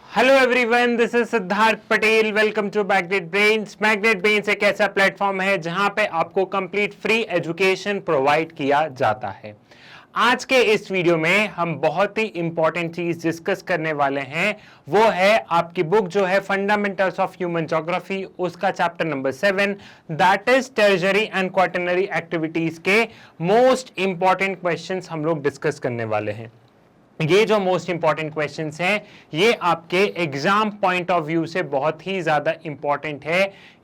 Hello everyone, this is Siddharth Patel. Welcome to Magnet Brains. Magnet Brains एक ऐसा platform है जहां पे आपको कंप्लीट फ्री एजुकेशन प्रोवाइड किया जाता है। आज के इस वीडियो में हम बहुत ही इंपॉर्टेंट चीज डिस्कस करने वाले हैं। वो है आपकी बुक जो है फंडामेंटल्स ऑफ ह्यूमन ज्योग्राफी, उसका chapter number 7, that is tertiary and quaternary activities के मोस्ट इंपॉर्टेंट क्वेश्चंस हम लोग डिस्कस करने वाले हैं। ये जो मोस्ट इंपॉर्टेंट क्वेश्चंस हैं ये आपके एग्जाम पॉइंट ऑफ व्यू से बहुत ही ज्यादा इंपॉर्टेंट है।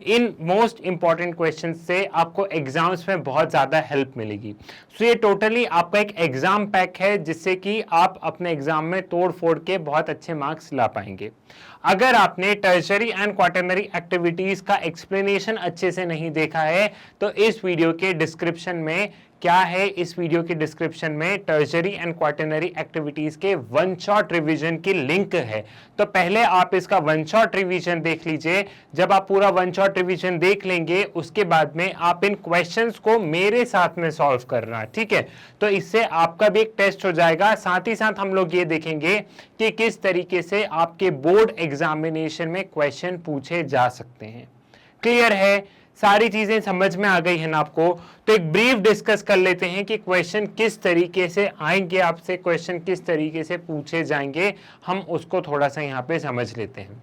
इन मोस्ट इंपॉर्टेंट क्वेश्चंस से आपको एग्जाम्स में बहुत ज्यादा हेल्प मिलेगी। सो ये टोटली आपका एक एग्जाम पैक है जिससे कि आप अपने एग्जाम में तोड़ फोड़ के बहुत अच्छे मार्क्स ला पाएंगे। अगर आपने टर्शरी एंड क्वाटरनरी एक्टिविटीज का एक्सप्लेनेशन अच्छे से नहीं देखा है तो इस वीडियो के डिस्क्रिप्शन में क्या है, इस वीडियो के डिस्क्रिप्शन में टर्शरी एंड क्वाटरनरी एक्टिविटीज के वन शॉट रिवीजन की लिंक है। तो पहले आप इसका वन शॉट रिवीजन देख लीजिए। जब आप पूरा वन शॉट रिवीजन देख लेंगे उसके बाद में आप इन क्वेश्चंस को मेरे साथ में सॉल्व करना, ठीक है। तो इससे आपका भी एक टेस्ट हो जाएगा। साथ ही साथ हम लोग ये देखेंगे कि किस तरीके से आपके बोर्ड एग्जामिनेशन में क्वेश्चन पूछे जा सकते हैं। क्लियर है? सारी चीजें समझ में आ गई है ना आपको? तो एक ब्रीफ डिस्कस कर लेते हैं कि क्वेश्चन किस तरीके से आएंगे, आपसे क्वेश्चन किस तरीके से पूछे जाएंगे, हम उसको थोड़ा सा यहाँ पे समझ लेते हैं।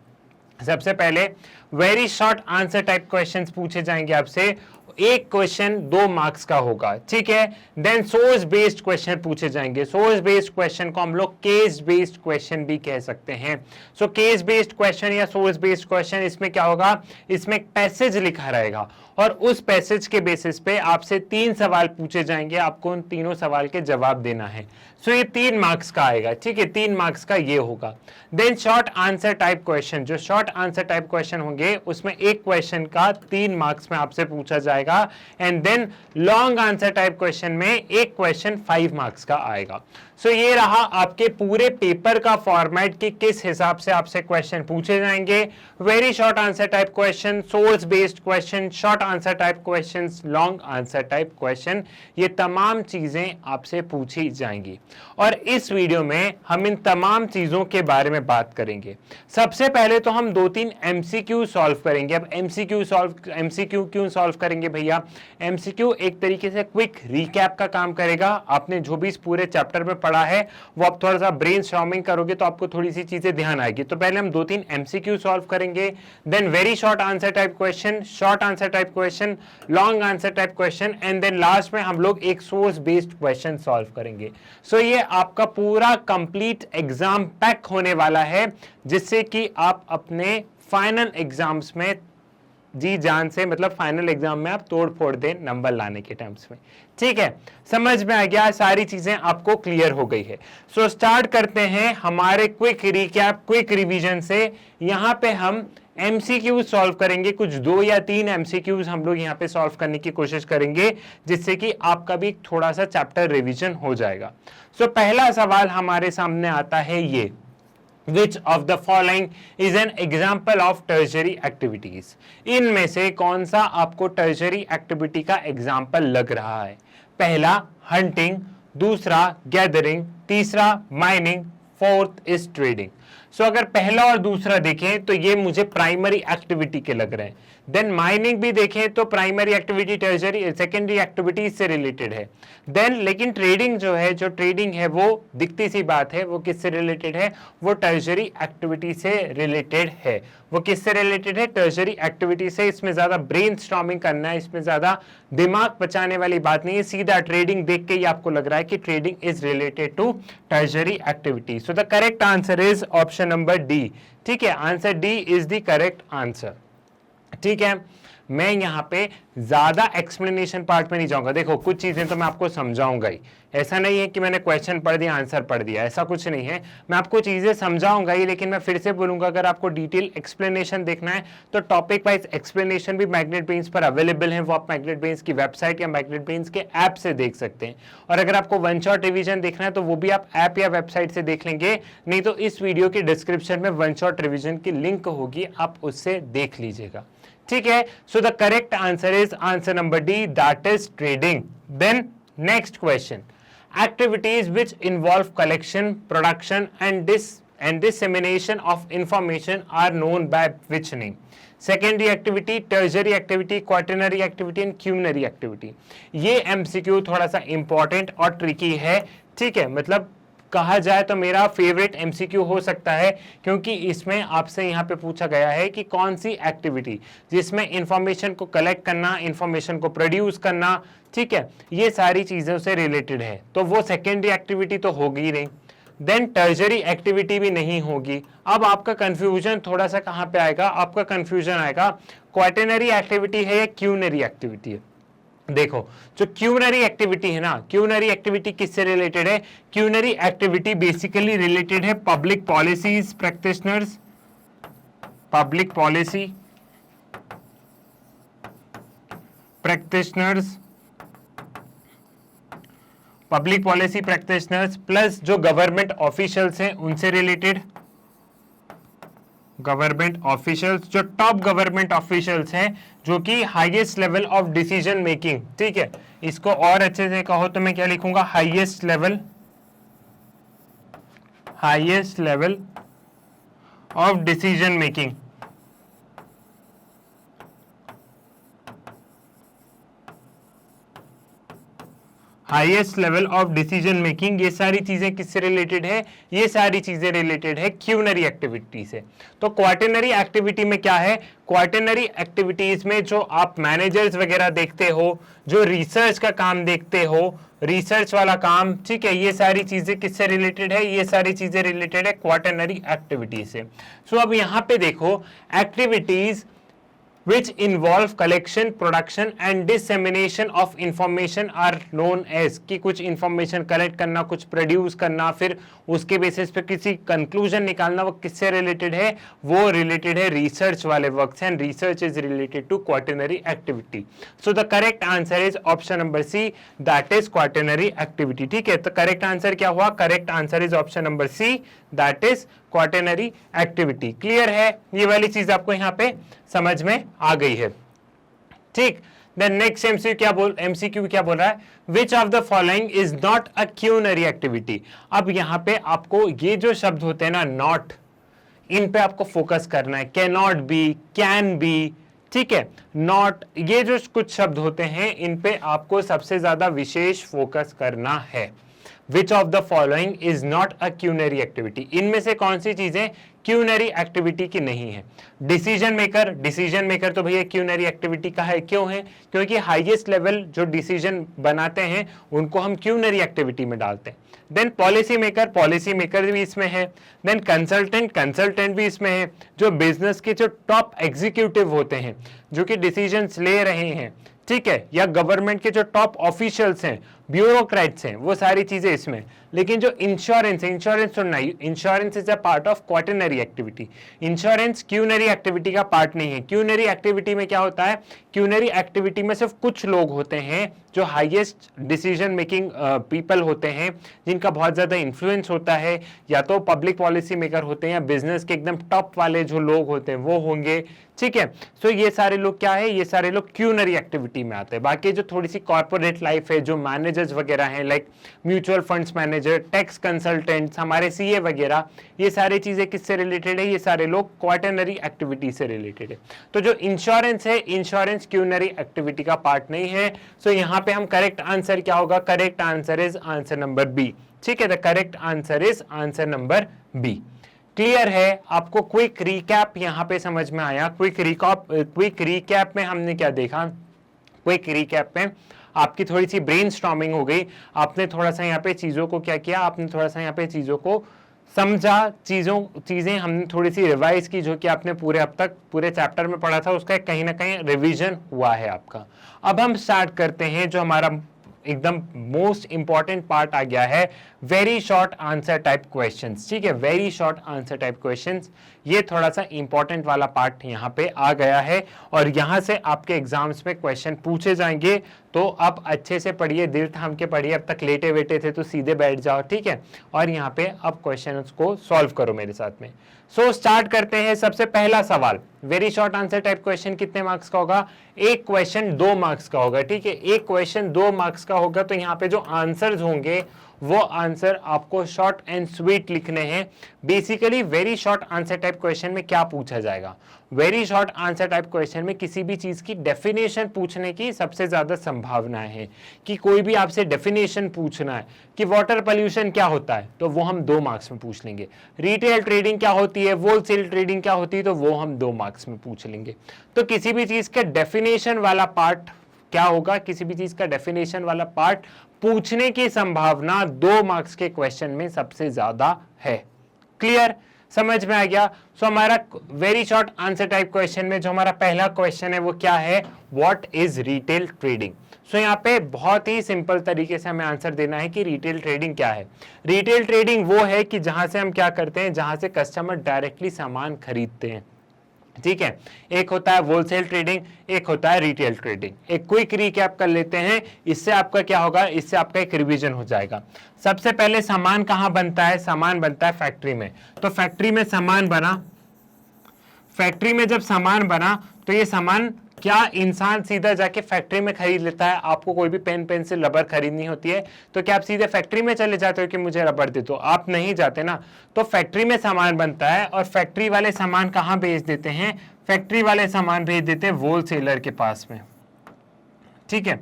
सबसे पहले very short answer type questions पूछे जाएंगे आपसे। एक क्वेश्चन 2 मार्क्स का होगा, ठीक है। देन सोर्स बेस्ड क्वेश्चन पूछे जाएंगे। सोर्स बेस्ड क्वेश्चन को हम लोग केस बेस्ड क्वेश्चन भी कह सकते हैं। सो केस बेस्ड क्वेश्चन या सोर्स बेस्ड क्वेश्चन, इसमें क्या होगा, इसमें एक पैसेज लिखा रहेगा और उस पैसेज के बेसिस पे आपसे 3 सवाल पूछे जाएंगे, आपको उन तीनों सवाल के जवाब देना है। सो ये 3 मार्क्स का आएगा, ठीक है। 3 मार्क्स का ये होगा। Then short answer type question, जो शॉर्ट आंसर टाइप क्वेश्चन होंगे उसमें एक क्वेश्चन का 3 मार्क्स में आपसे पूछा जाएगा। And then long answer type question में एक क्वेश्चन 5 मार्क्स का आएगा। सो ये रहा आपके पूरे पेपर का फॉर्मेट कि किस हिसाब से आपसे क्वेश्चन पूछे जाएंगे। Very short answer type question, source based question, short answer type questions, long answer type question, ये तमाम चीजें आपसे पूछी जाएंगी। और इस वीडियो में हम इन तमाम चीजों के बारे में बात करेंगे। सबसे पहले तो हम 2-3 एमसीक्यू सॉल्व करेंगे। अब एमसीक्यू क्यों सॉल्व करेंगे भैया? एमसीक्यू एक तरीके से क्विक रिकैप का काम करेगा। आपने जो भी इस पूरे चैप्टर में पढ़ा है वो आप थोड़ा सा ब्रेनस्टॉर्मिंग करोगे तो आपको थोड़ी सी चीजें ध्यान आएगी। तो पहले हम 2-3 एमसीक्यू सॉल्व करेंगे, then very short answer type question, short answer type question, long answer type question, and then last में हम लोग एक सोर्स बेस्ड क्वेश्चन सॉल्व करेंगे। सो ये आपका पूरा कंप्लीट एग्जाम पैक होने वाला है जिससे कि आप अपने फाइनल एग्जाम्स में जी जान से, मतलब फाइनल एग्जाम में आप तोड़ फोड़ दें नंबर लाने के टर्म्स में, ठीक है। समझ में आ गया, सारी चीजें आपको क्लियर हो गई है। सो स्टार्ट करते हैं हमारे क्विक रिकैप, क्विक रिवीजन से। यहां पे हम एमसीक्यू सॉल्व करेंगे। कुछ 2 या 3 एमसीक्यूज हम लोग यहाँ पे सॉल्व करने की कोशिश करेंगे जिससे कि आपका भी थोड़ा सा चैप्टर रिवीजन हो जाएगा। सो पहला सवाल हमारे सामने आता है ये, Which of the following is an example of tertiary activities? इनमें से कौन सा आपको टर्शरी एक्टिविटी का एग्जाम्पल लग रहा है? पहला हंटिंग, दूसरा गैदरिंग, तीसरा माइनिंग, फोर्थ इज ट्रेडिंग। सो अगर पहला और दूसरा देखें तो ये मुझे प्राइमरी एक्टिविटी के लग रहे हैं। देन माइनिंग भी देखें तो primary activity tertiary secondary activity से रिलेटेड है। देन लेकिन ट्रेडिंग जो है, जो ट्रेडिंग है वो दिखती सी बात है, वो किससे रिलेटेड है? वो टर्शरी एक्टिविटी से रिलेटेड है। वो किससे रिलेटेड है? टर्शरी एक्टिविटी से। इसमें ज्यादा ब्रेनस्टॉर्मिंग करना है, इसमें ज्यादा दिमाग बचाने वाली बात नहीं है। सीधा ट्रेडिंग देख के ही आपको लग रहा है कि trading is related to tertiary activity. So the correct answer is option number D, ठीक है। Answer D is the correct answer, ठीक है। मैं यहाँ पे ज्यादा एक्सप्लेनेशन पार्ट में नहीं जाऊंगा। देखो कुछ चीजें तो मैं आपको समझाऊंगा ही, ऐसा नहीं है कि मैंने क्वेश्चन पढ़ दिया आंसर पढ़ दिया, ऐसा कुछ नहीं है। मैं आपको चीजें समझाऊंगा ही, लेकिन मैं फिर से बोलूंगा अगर आपको डिटेल एक्सप्लेनेशन देखना है तो टॉपिक वाइज एक्सप्लेनेशन भी मैग्नेट ब्रेन्स पर अवेलेबल है। वो आप मैग्नेट ब्रेन्स की वेबसाइट या मैग्नेट ब्रेन्स के ऐप से देख सकते हैं। और अगर आपको वन शॉट रिवीजन देखना है तो वो भी आप ऐप या वेबसाइट से देख लेंगे, नहीं तो इस वीडियो के डिस्क्रिप्शन में वन शॉट रिवीजन की लिंक होगी, आप उससे देख लीजिएगा, ठीक है। So the correct answer is answer number D, that is trading. Then next question, activities which involve collection, production and and dissemination of information are known by which name? Secondary activity, tertiary activity, quaternary activity and quinary activity. ये MCQ थोड़ा सा important और tricky है, ठीक है, मतलब कहा जाए तो मेरा फेवरेट एमसीक्यू हो सकता है, क्योंकि इसमें आपसे यहाँ पे पूछा गया है कि कौन सी एक्टिविटी जिसमें इंफॉर्मेशन को कलेक्ट करना, इंफॉर्मेशन को प्रोड्यूस करना, ठीक है, ये सारी चीजों से रिलेटेड है, तो वो सेकेंडरी एक्टिविटी तो होगी ही नहीं, देन टर्जरी एक्टिविटी भी नहीं होगी। अब आपका कंफ्यूजन थोड़ा सा कहां पे आएगा, आपका कंफ्यूजन आएगा क्वाटरनरी एक्टिविटी है या क्यूनरी एक्टिविटी है। देखो, जो क्यूनरी एक्टिविटी है ना, क्यूनरी एक्टिविटी किससे रिलेटेड है? क्यूनरी एक्टिविटी बेसिकली रिलेटेड है public policies practitioners, public policy practitioners, public policy practitioners plus जो गवर्नमेंट ऑफिशियल्स हैं उनसे रिलेटेड, गवर्नमेंट ऑफिशियल्स, जो टॉप गवर्नमेंट ऑफिशियल्स हैं, जो कि highest level of decision making, ठीक है, इसको और अच्छे से कहो तो मैं क्या लिखूंगा, highest level of decision making, highest level of decision making. ये सारी चीजें किससे रिलेटेड है? ये सारी चीजें रिलेटेड है क्यूनरी एक्टिविटी से। तो क्वाटरनरी एक्टिविटी में क्या है? क्वाटरनरी एक्टिविटीज में जो आप मैनेजर्स वगैरह देखते हो, जो रिसर्च का काम देखते हो, रिसर्च वाला काम, ठीक है, ये सारी चीजें किससे रिलेटेड है? ये सारी चीजें रिलेटेड है क्वाटरनरी एक्टिविटी से। सो अब यहां पे देखो, activities which involve collection, production and dissemination of information are known as, कि कुछ information collect करना, कुछ produce करना, फिर उसके बेसिस पे किसी conclusion निकालना, वो किससे related है? वो related है research वाले work से, and research is related to quaternary activity. So the correct answer is option number C, that is quaternary activity. ठीक है, तो correct answer क्या हुआ? Correct answer is option number C, that is quaternary activity. Clear है? ये वाली चीज आपको यहाँ पे समझ में आ गई है, ठीक। देन नेक्स्ट एमसीक्यू क्या बोल रहा है? Which of the following is not a quinary activity. अब यहाँ पे आपको ये जो शब्द होते हैं ना, नॉट, इन पे आपको फोकस करना है। Can not be, can be, ठीक है, नॉट, ये जो कुछ शब्द होते हैं इन पे आपको सबसे ज्यादा विशेष फोकस करना है। Which of the following is not a quinary activity? इनमें से कौन सी चीजें क्यूनरी एक्टिविटी की नहीं है? डिसीजन मेकर तो भैया क्यूनरी एक्टिविटी का है। क्यों है? क्योंकि हाईएस्ट लेवल जो डिसीजन बनाते हैं उनको हम क्यूनरी एक्टिविटी में डालते हैं। देन पॉलिसी मेकर भी इसमें है। देन कंसल्टेंट भी इसमें है। जो बिजनेस के जो टॉप एग्जीक्यूटिव होते हैं, जो कि डिसीजंस ले रहे हैं, ठीक है, या गवर्नमेंट के जो टॉप ऑफिशियल्स हैं, ब्यूरोक्रेट्स हैं, वो सारी चीजें इसमें। लेकिन जो इंश्योरेंस सुनना, insurance is a part of quaternary activity. Insurance quinary activity का पार्ट नहीं है। क्यूनरी एक्टिविटी में क्या होता है? क्यूनरी एक्टिविटी में सिर्फ कुछ लोग होते हैं जो हाईएस्ट डिसीजन मेकिंग पीपल होते हैं, जिनका बहुत ज्यादा इन्फ्लुएंस होता है, या तो पब्लिक पॉलिसी मेकर होते हैं, या बिजनेस के एकदम टॉप वाले जो लोग होते हैं वो होंगे, ठीक है। सो ये सारे लोग क्या है? ये सारे लोग क्यूनरी एक्टिविटी में आते हैं। बाकी जो थोड़ी सी कॉर्पोरेट लाइफ है, जो मैनेजर्स वगैरह हैं, like mutual funds manager, tax consultants, हमारे सीए वगैरह, ये सारी चीजें किससे रिलेटेड है? ये सारे लोग क्वाटरनरी एक्टिविटी से रिलेटेड है। तो जो इंश्योरेंस है, इंश्योरेंस क्यूनरी एक्टिविटी का पार्ट नहीं है। सो यहाँ पे हम करेक्ट आंसर क्या होगा? Correct answer is answer number B, ठीक है। The correct answer is answer number B. Clear है? आपको क्विक रिकैप यहाँ पे समझ में आया? क्विक रिकैप में हमने क्या देखा? क्विक रिकैप में आपकी थोड़ी सी ब्रेनस्टॉर्मिंग हो गई। आपने थोड़ा सा यहाँ पे चीजों को क्या किया? आपने थोड़ा सा यहाँ पे चीजों को समझा, चीजें हमने थोड़ी सी रिवाइज की, जो कि आपने पूरे अब तक पूरे चैप्टर में पढ़ा था, उसका कहीं ना कहीं रिवीजन हुआ है आपका। अब हम स्टार्ट करते हैं जो हमारा एकदम मोस्ट इंपॉर्टेंट पार्ट आ गया है, very short answer type questions, ठीक है। Very short answer type questions, ये थोड़ा सा इंपॉर्टेंट वाला पार्ट यहाँ पे आ गया है, और यहाँ से आपके एग्जाम्स में क्वेश्चन पूछे जाएंगे। तो अब अच्छे से पढ़िए, दिल थाम के पढ़िए। अब तक लेटे वेटे थे तो सीधे बैठ जाओ, ठीक है, और यहाँ पे अब क्वेश्चन को सॉल्व करो मेरे साथ में। सो स्टार्ट करते हैं। सबसे पहला सवाल, very short answer type question कितने मार्क्स का होगा? एक क्वेश्चन 2 मार्क्स का होगा, ठीक है। एक क्वेश्चन 2 मार्क्स का होगा, तो यहाँ पे जो आंसर्स होंगे वो आंसर आपको शॉर्ट एंड स्वीट लिखने हैं। Basically very short answer type question में क्या पूछा जाएगा, very short answer type question में किसी भी चीज की डेफिनेशन पूछने की सबसे ज्यादा संभावनाएं है कि कोई भी आपसे डेफिनेशन पूछना है कि वाटर पोल्यूशन क्या होता है तो वो हम 2 मार्क्स में पूछ लेंगे, रिटेल ट्रेडिंग क्या होती है, होलसेल ट्रेडिंग क्या होती है तो वो हम 2 मार्क्स में पूछ लेंगे। तो किसी भी चीज का डेफिनेशन वाला पार्ट क्या होगा, किसी भी चीज का डेफिनेशन वाला पार्ट पूछने की संभावना 2 मार्क्स के क्वेश्चन में सबसे ज्यादा है। क्लियर, समझ में आ गया। सो हमारा very short answer type question में जो हमारा पहला क्वेश्चन है वो क्या है, व्हाट इज रिटेल ट्रेडिंग। सो यहाँ पे बहुत ही सिंपल तरीके से हमें आंसर देना है कि रिटेल ट्रेडिंग क्या है। रिटेल ट्रेडिंग वो है कि जहां से हम क्या करते हैं, जहां से कस्टमर डायरेक्टली सामान खरीदते हैं, ठीक है। एक होता है होलसेल ट्रेडिंग, एक होता है रिटेल ट्रेडिंग। एक क्विक रिकैप कर लेते हैं, इससे आपका क्या होगा, इससे आपका एक रिवीजन हो जाएगा। सबसे पहले सामान कहां बनता है, सामान बनता है फैक्ट्री में। तो फैक्ट्री में सामान बना, फैक्ट्री में जब सामान बना तो ये सामान क्या इंसान सीधा जाके फैक्ट्री में खरीद लेता है। आपको कोई भी पेन पेंसिल रबर खरीदनी होती है तो क्या आप सीधे फैक्ट्री में चले जाते हो कि मुझे रबर दे दो, आप नहीं जाते ना। तो फैक्ट्री में सामान बनता है और फैक्ट्री वाले सामान कहाँ भेज देते हैं, फैक्ट्री वाले सामान भेज देते हैं होलसेलर के पास में, ठीक है।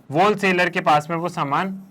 होलसेलर के पास में वो सामान,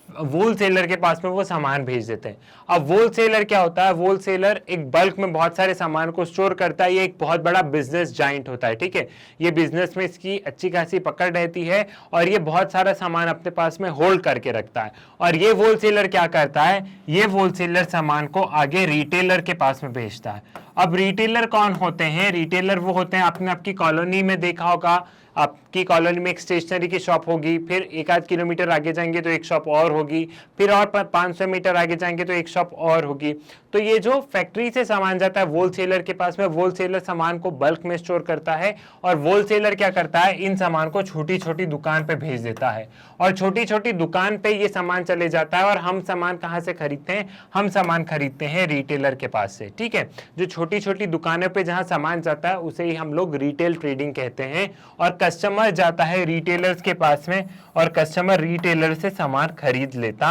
होलसेलर के पास में वो सामान भेज देते हैं। अब होलसेलर क्या होता है, होलसेलर एक बल्क में बहुत सारे सामान को स्टोर करता है। ये एक बहुत बड़ा बिजनेस जाइंट होता है, ठीक है। ये बिजनेस में इसकी अच्छी खासी पकड़ रहती है और ये बहुत सारा सामान अपने पास में होल्ड करके रखता है। और ये होलसेलर क्या करता है, ये होलसेलर सामान को आगे रिटेलर के पास में भेजता है। अब रिटेलर कौन होते हैं, रिटेलर वो होते हैं, आपने आपकी कॉलोनी में देखा होगा, आपकी कॉलोनी में एक स्टेशनरी की शॉप होगी, फिर 1-8 किलोमीटर आगे जाएंगे तो एक शॉप और होगी, फिर और 500 मीटर आगे जाएंगे तो एक शॉप और होगी। तो ये जो फैक्ट्री से सामान जाता है होलसेलर के पास में, होलसेलर सामान को बल्क में स्टोर करता है और होलसेलर क्या करता है, इन सामान को छोटी छोटी दुकान पे भेज देता है और छोटी छोटी दुकान पे ये सामान चले जाता है। और हम सामान कहाँ से खरीदते हैं, हम सामान खरीदते हैं रिटेलर के पास से, ठीक है। जो छोटी छोटी दुकानों पे जहाँ सामान जाता है उसे ही हम लोग रिटेल ट्रेडिंग कहते हैं। और कस्टमर जाता है रिटेलर्स के पास में और कस्टमर रिटेलर से सामान खरीद लेता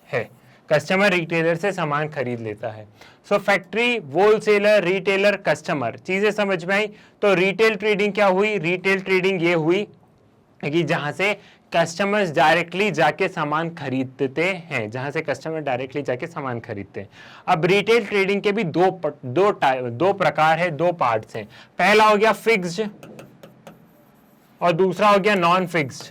है, कस्टमर रिटेलर से सामान खरीद लेता है। सो फैक्ट्री, होलसेलर, रिटेलर, कस्टमर, चीजें समझ में आई। तो रिटेल ट्रेडिंग क्या हुई, रिटेल ट्रेडिंग ये हुई कि जहां से कस्टमर्स डायरेक्टली जाके सामान खरीदते हैं, जहां से कस्टमर डायरेक्टली जाके सामान खरीदते हैं। अब रिटेल ट्रेडिंग के भी दो प्रकार है, 2 पार्ट्स हैं। पहला हो गया फिक्स्ड और दूसरा हो गया non fixed,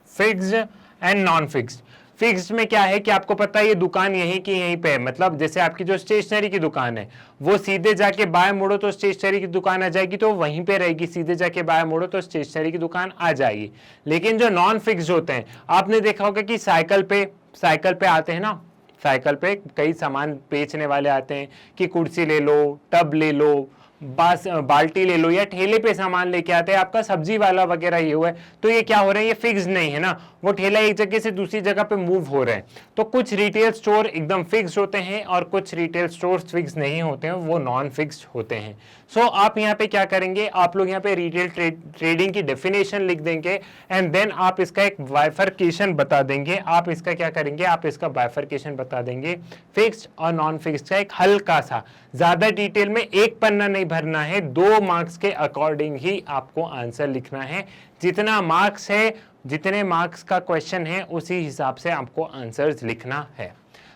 fixed and non fixed. Fixed में क्या है कि आपको पता है ये दुकान यहीं की यहीं पे है, मतलब जैसे आपकी जो स्टेशनरी की दुकान है वो सीधे जाके बाएं मुड़ो तो स्टेशनरी की दुकान आ जाएगी, तो वहीं पे रहेगी, सीधे जाके बाएं मुड़ो तो स्टेशनरी की दुकान आ जाएगी। लेकिन जो नॉन फिक्स्ड होते हैं, आपने देखा होगा कि साइकिल पे आते हैं ना, साइकिल पे कई सामान बेचने वाले आते हैं कि कुर्सी ले लो, टब ले लो, बाल्टी ले लो, या ठेले पे सामान लेके आते हैं, आपका सब्जी वाला वगैरह ये हुआ है। तो ये क्या हो रहा है, ये फिक्स नहीं है ना, वो ठेला एक जगह से दूसरी जगह पे मूव हो रहे हैं। तो कुछ रिटेल स्टोर एकदम फिक्स होते हैं और कुछ रिटेल स्टोर फिक्स नहीं होते हैं, वो नॉन फिक्स्ड होते हैं। सो आप यहाँ पे क्या करेंगे, आप लोग यहाँ पे रिटेल ट्रेडिंग की डेफिनेशन लिख देंगे एंड देन आप इसका एक बाइफरकेशन बता देंगे। आप इसका क्या करेंगे, आप इसका बाइफरकेशन बता देंगे, फिक्स्ड और नॉन फिक्स्ड का एक हल्का सा, ज्यादा डिटेल में एक पन्ना नहीं भरना है, 2 मार्क्स के अकॉर्डिंग ही आपको आंसर लिखना है। जितना मार्क्स है, जितने मार्क्स का क्वेश्चन है उसी हिसाब से आपको आंसर्स लिखना है।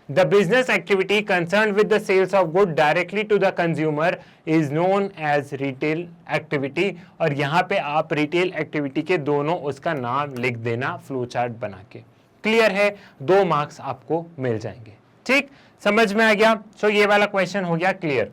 The business activity concerned with the sales of good directly to the consumer is known as retail activity। और यहाँ पे आप retail activity के दोनों उसका नाम लिख देना फ्लो चार्ट बना के। क्लियर है, 2 मार्क्स आपको मिल जाएंगे, ठीक, समझ में आ गया। सो ये वाला क्वेश्चन हो गया clear.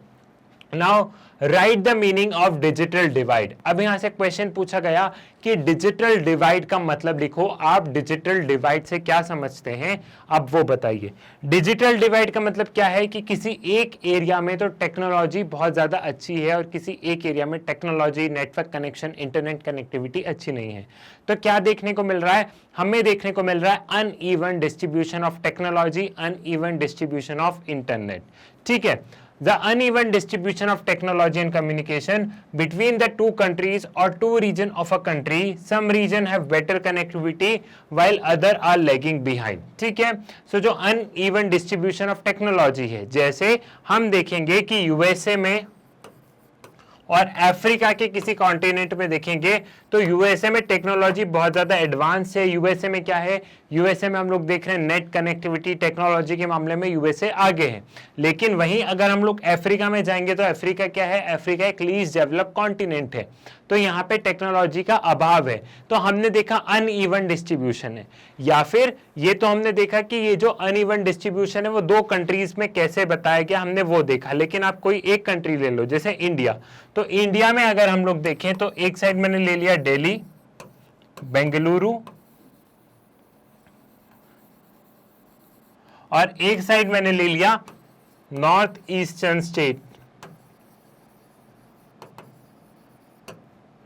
Now right the meaning of digital divide. अब यहां से क्वेश्चन पूछा गया कि डिजिटल डिवाइड का मतलब लिखो। आप डिजिटल डिवाइड से क्या समझते हैं, अब वो बताइए। डिजिटल डिवाइड का मतलब क्या है कि किसी एक एरिया में तो टेक्नोलॉजी बहुत ज्यादा अच्छी है और किसी एक एरिया में technology, network connection, internet connectivity अच्छी नहीं है। तो क्या देखने को मिल रहा है, हमें देखने को मिल रहा है uneven distribution of technology, uneven distribution of internet, ठीक है। The uneven distribution of technology and communication between the two countries or two region of a country. Some region have better connectivity while other are lagging behind. ठीक है, so जो uneven distribution of technology है, जैसे हम देखेंगे कि USA में और अफ्रीका के किसी कॉन्टिनेंट में देखेंगे तो यूएसए में टेक्नोलॉजी बहुत ज्यादा एडवांस है। यूएसए में क्या है, यूएसए में हम लोग देख रहे हैं नेट कनेक्टिविटी टेक्नोलॉजी के मामले में यूएसए आगे है। लेकिन वहीं अगर हम लोग अफ्रीका में जाएंगे तो अफ्रीका क्या है, अफ्रीका एक लीस्ट डेवलप कॉन्टिनेंट है, तो यहाँ पे टेक्नोलॉजी का अभाव है। तो हमने देखा अनइवन डिस्ट्रीब्यूशन है, या फिर ये तो हमने देखा कि ये जो अनइवन डिस्ट्रीब्यूशन है वो दो कंट्रीज में कैसे बताया गया, हमने वो देखा। लेकिन आप कोई एक कंट्री ले लो, जैसे इंडिया, तो इंडिया में अगर हम लोग देखें तो एक साइड मैंने ले लिया दिल्ली, बेंगलुरु, और एक साइड मैंने ले लिया north eastern state,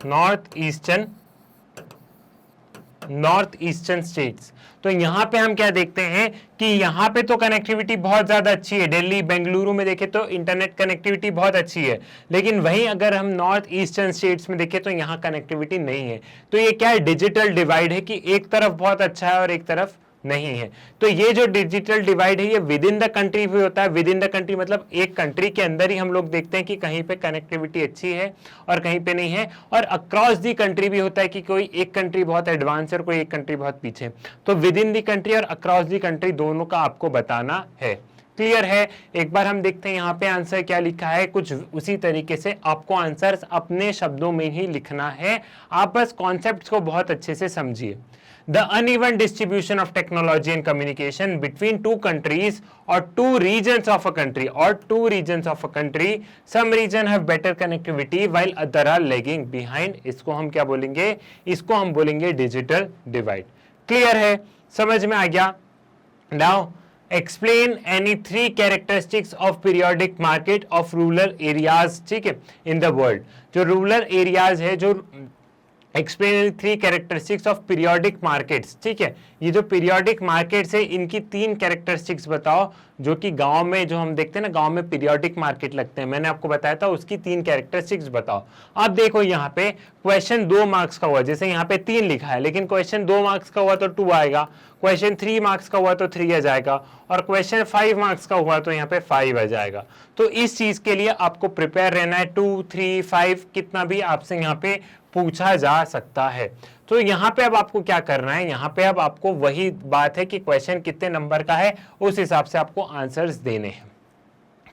north eastern states. तो यहां पे हम क्या देखते हैं कि यहां पे तो कनेक्टिविटी बहुत ज्यादा अच्छी है, दिल्ली बेंगलुरु में देखें तो इंटरनेट कनेक्टिविटी बहुत अच्छी है। लेकिन वहीं अगर हम नॉर्थ ईस्टर्न स्टेट्स में देखें तो यहां कनेक्टिविटी नहीं है। तो ये क्या है, डिजिटल डिवाइड है कि एक तरफ बहुत अच्छा है और एक तरफ नहीं है। तो ये जो डिजिटल डिवाइड है ये विद इन द कंट्री भी होता है। विद इन द कंट्री मतलब एक कंट्री के अंदर ही हम लोग देखते हैं कि कहीं पे कनेक्टिविटी अच्छी है और कहीं पे नहीं है। और अक्रॉस दी कंट्री भी होता है कि कोई एक कंट्री बहुत एडवांस है और कोई एक कंट्री बहुत पीछे। तो विद इन दी कंट्री और अक्रॉस दी कंट्री दोनों का आपको बताना है। क्लियर है? एक बार हम देखते हैं यहाँ पे आंसर क्या लिखा है। कुछ उसी तरीके से आपको आंसर अपने शब्दों में ही लिखना है। आप बस कॉन्सेप्ट्स को बहुत अच्छे से समझिए। The uneven distribution of technology and communication between two countries or two regions of a country some region have better connectivity while other are lagging behind। इसको हम क्या बोलेंगे, इसको हम बोलेंगे डिजिटल डिवाइड। क्लियर है, समझ में आ गया? Now explain any three characteristics of periodic market of rural areas, ठीक है, in the world। जो रूरल एरियाज है, जो explain three characteristics of periodic markets, ठीक है। ये जो पीरियोडिक मार्केट्स है इनकी तीन कैरेक्टरिस्टिक्स बताओ, जो कि गांव में जो हम देखते हैं ना, गांव में पीरियोडिक मार्केट लगते हैं, मैंने आपको बताया था, उसकी तीन कैरेक्टरिस्टिक्स बताओ। अब देखो यहाँ पे क्वेश्चन 2 मार्क्स का हुआ, जैसे यहाँ पे 3 लिखा है, लेकिन क्वेश्चन 2 मार्क्स का हुआ तो 2 आएगा, क्वेश्चन 3 मार्क्स का हुआ तो 3 आ जाएगा, और क्वेश्चन 5 मार्क्स का हुआ तो यहाँ पे 5 आ जाएगा। तो इस चीज के लिए आपको प्रिपेयर रहना है। 2, 3, 5 कितना भी आपसे यहाँ पे पूछा जा सकता है। तो यहाँ पे अब आपको क्या करना है, यहाँ पे अब आपको वही बात है कि क्वेश्चन कितने नंबर का है, उस हिसाब से आपको आंसर्स देने हैं,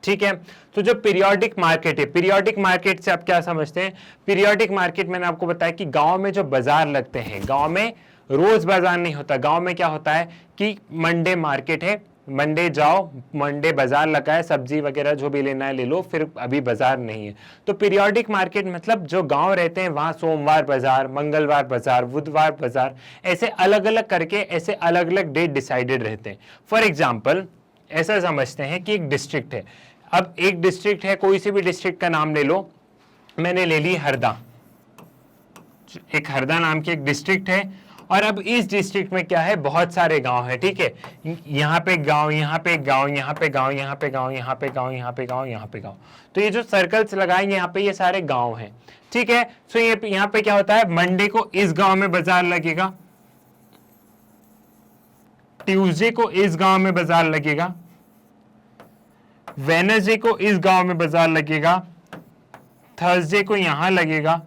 ठीक है। तो जो पीरियोडिक मार्केट है, पीरियोडिक मार्केट से आप क्या समझते हैं? पीरियोडिक मार्केट मैंने आपको बताया कि गांव में जो बाजार लगते हैं, गांव में रोज बाजार नहीं होता, गांव में क्या होता है कि मंडे मार्केट है, मंडे जाओ, मंडे बाजार लगा है, सब्जी वगैरह जो भी लेना है ले लो, फिर अभी बाजार नहीं है। तो पीरियोडिक मार्केट मतलब जो गांव रहते हैं वहां सोमवार बाजार, मंगलवार बाजार, बुधवार बाजार, ऐसे अलग अलग करके ऐसे अलग अलग डेट डिसाइडेड रहते हैं। फॉर एग्जाम्पल ऐसा समझते हैं कि एक डिस्ट्रिक्ट है, अब एक डिस्ट्रिक्ट है, कोई सी भी डिस्ट्रिक्ट का नाम ले लो, मैंने ले ली हरदा, एक हरदा नाम की एक डिस्ट्रिक्ट है, और अब इस डिस्ट्रिक्ट में क्या है, बहुत सारे गांव है, ठीक है। यहाँ पे गांव, यहाँ पे गांव, यहाँ पे गांव, यहाँ पे गांव, यहाँ पे गांव, यहाँ पे गांव, यहाँ पे गांव, तो ये जो सर्कल्स लगाएंगे यहाँ पे ये सारे गांव हैं, ठीक है। सो ये यहाँ पे क्या होता है, मंडे को इस गांव में बाजार लगेगा, ट्यूसडे को इस गांव में बाजार लगेगा, वेडनेसडे को इस गांव में बाजार लगेगा, थर्सडे को यहां लगेगा,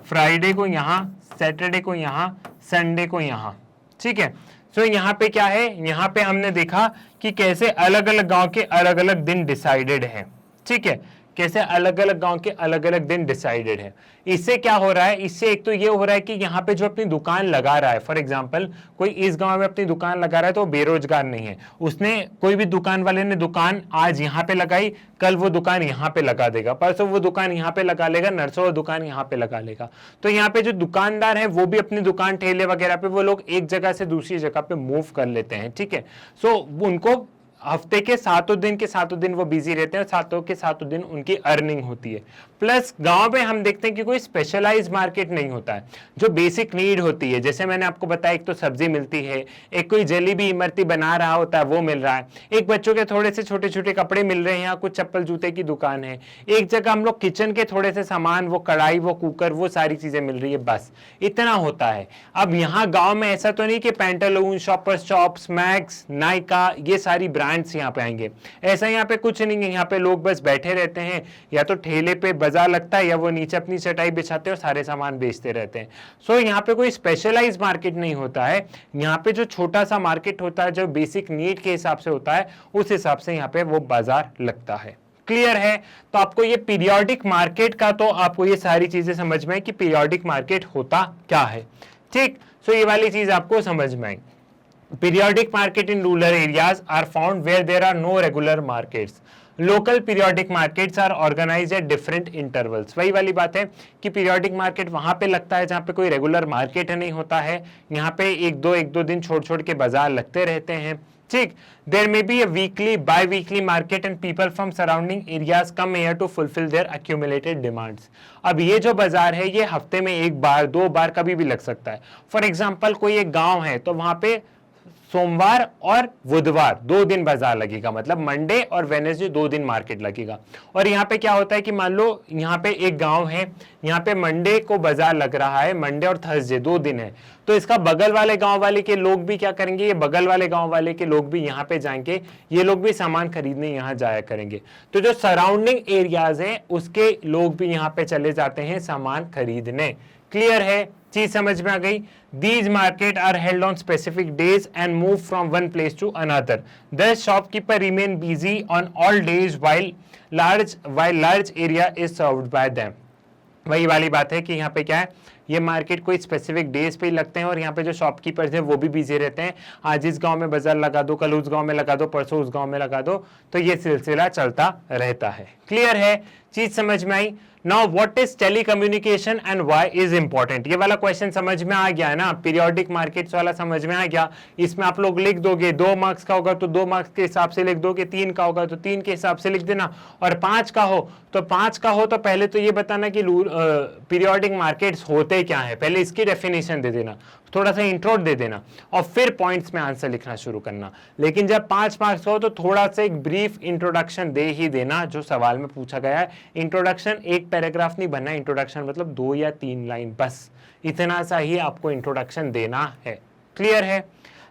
फ्राइडे को यहां, सैटरडे को यहां, संडे को यहां, ठीक है। सो यहाँ पे क्या है, यहाँ पे हमने देखा कि कैसे अलग अलग गांव के अलग अलग दिन डिसाइडेड है, ठीक है, कैसे अलग अलग गांव के अलग अलग दिन डिसाइडेड है। इससे क्या हो रहा है, इससे एक तो ये हो रहा है कि यहाँ पे जो अपनी दुकान लगा रहा है, फॉर एग्जांपल कोई इस गांव में अपनी दुकान लगा रहा है तो वो बेरोजगार नहीं है, उसने कोई भी दुकान वाले ने दुकान आज यहाँ पे लगाई, कल वो दुकान यहाँ पे लगा देगा, परसों वो दुकान यहाँ पे लगा लेगा, नरसों वो दुकान यहाँ पे लगा लेगा। तो यहाँ पे जो दुकानदार है वो भी अपनी दुकान ठेले वगैरह पे वो लोग एक जगह से दूसरी जगह पे मूव कर लेते हैं, ठीक है। सो उनको हफ्ते के 7 दिन के 7 दिन वो बिजी रहते हैं, 7 के 7 दिन उनकी अर्निंग होती है। प्लस गांव में हम देखते हैं कि कोई स्पेशलाइज मार्केट नहीं होता है, जो बेसिक नीड होती है, जैसे मैंने आपको बताया एक तो सब्जी मिलती है, एक कोई जलेबी इमरती बना रहा होता है वो मिल रहा है, एक बच्चों के थोड़े से छोटे छोटे कपड़े मिल रहे हैं, यहाँ कुछ चप्पल जूते की दुकान है, एक जगह हम लोग किचन के थोड़े से सामान, वो कढ़ाई, वो कुकर, वो सारी चीजें मिल रही है, बस इतना होता है। अब यहाँ गांव में ऐसा तो नहीं कि pantaloon, shoppers shops, max, Nykaa, ये सारी ब्रांड्स यहाँ पे आएंगे, ऐसा यहाँ पे कुछ नहीं है। यहाँ पे लोग बस बैठे रहते हैं, या तो ठेले पे बाजार लगता है या वो नीचे अपनी चटाई बिछाते हैं और सारे सामान बेचते रहते हैं। सो यहाँ पे कोई स्पेशलाइज मार्केट नहीं होता है, यहाँ पे जो छोटा सा मार्केट होता है, जो बेसिक नीड के हिसाब से होता है, उस हिसाब से यहाँ पे वो बाजार लगता है। क्लियर है? तो आपको ये पीरियोडिक मार्केट का, तो आपको ये सारी चीजें समझ में आई कि पीरियोडिक मार्केट होता क्या है। ठीक, सो ये वाली चीज आपको समझ में आई। Periodic market in rural areas are found where there are no regular markets. Local periodic markets are organized at different intervals. वही वाली बात है कि periodic market वहां पे लगता है जहां पे कोई regular market नहीं होता है, यहाँ पे एक दो दिन छोड़ के बाजार लगते रहते हैं। ठीक, there may be a weekly, bi-weekly market and people from surrounding areas come here to fulfill their accumulated demands. अब ये जो बाजार है ये हफ्ते में एक बार, 2 बार कभी भी लग सकता है। फॉर एग्जाम्पल कोई एक गांव है तो वहां पे सोमवार और बुधवार 2 दिन बाजार लगेगा, मतलब मंडे और वेडनेसडे 2 दिन मार्केट लगेगा। और यहाँ पे क्या होता है कि मान लो यहाँ पे एक गांव है, यहाँ पे मंडे को बाजार लग रहा है, मंडे और थर्सडे 2 दिन है, तो इसका बगल वाले गांव वाले के लोग भी क्या करेंगे, ये बगल वाले गांव वाले के लोग भी यहाँ पे जाएंगे, ये लोग भी सामान खरीदने यहाँ जाया करेंगे। तो जो सराउंडिंग एरियाज हैं उसके लोग भी यहाँ पे चले जाते हैं सामान खरीदने। क्लियर है? चीज समझ में आ गई? These market are held on specific days and move from one place to another. The shopkeeper remain busy on all days while large area is served by them. वही वाली बात है कि यहाँ पे क्या है, ये मार्केट कोई स्पेसिफिक डेज पे ही लगते हैं और यहाँ पे जो शॉपकीपर्स हैं वो भी बिजी रहते हैं। आज इस गांव में बाजार लगा दो, कल उस गांव में लगा दो, परसों उस गांव में लगा दो, तो ये सिलसिला चलता रहता है। क्लियर है? चीज समझ में आई? Now what is telecommunication and why is important? ये वाला क्वेश्चन समझ में आ गया है ना, पीरियोडिक मार्केट्स वाला समझ में आ गया। इसमें आप लोग लिख दोगे, 2 मार्क्स का होगा तो 2 मार्क्स के हिसाब से लिख दोगे, 3 का होगा तो 3 के हिसाब से लिख देना, और 5 का हो तो 5 का हो तो पहले तो ये बताना कि पीरियोडिक मार्केट्स होते क्या है, पहले इसकी डेफिनेशन दे देना, थोड़ा सा इंट्रो दे देना, और फिर पॉइंट्स में आंसर लिखना शुरू करना। लेकिन जब 5 मार्क्स हो तो थोड़ा सा एक ब्रीफ इंट्रोडक्शन दे ही देना जो सवाल में पूछा गया है। इंट्रोडक्शन एक पैराग्राफ नहीं बनना, इंट्रोडक्शन मतलब 2 या 3 लाइन, बस इतना सा ही आपको इंट्रोडक्शन देना है। क्लियर है?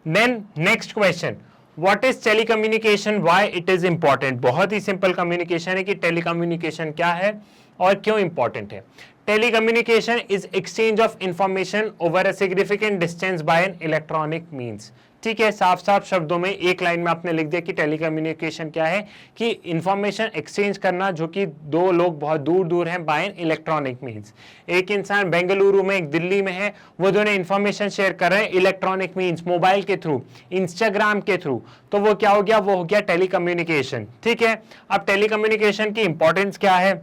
Then next question, what is telecommunication, why it is important? बहुत ही सिंपल कम्युनिकेशन है कि टेलीकम्युनिकेशन क्या है और क्यों इंपॉर्टेंट है। Telecommunication is exchange of information over a significant distance by an electronic means. ठीक है, साफ साफ शब्दों में एक लाइन में आपने लिख दिया कि टेलीकम्युनिकेशन क्या है, कि इंफॉर्मेशन एक्सचेंज करना जो कि 2 लोग बहुत दूर दूर हैं बाय एन इलेक्ट्रॉनिक मीन्स। एक इंसान बेंगलुरु में, एक दिल्ली में है, वो दोनों इंफॉर्मेशन शेयर कर रहे हैं इलेक्ट्रॉनिक मीन्स, मोबाइल के थ्रू, इंस्टाग्राम के थ्रू, तो वो क्या हो गया, वो हो गया टेलीकम्युनिकेशन। ठीक है, अब टेलीकम्युनिकेशन की इंपॉर्टेंस क्या है,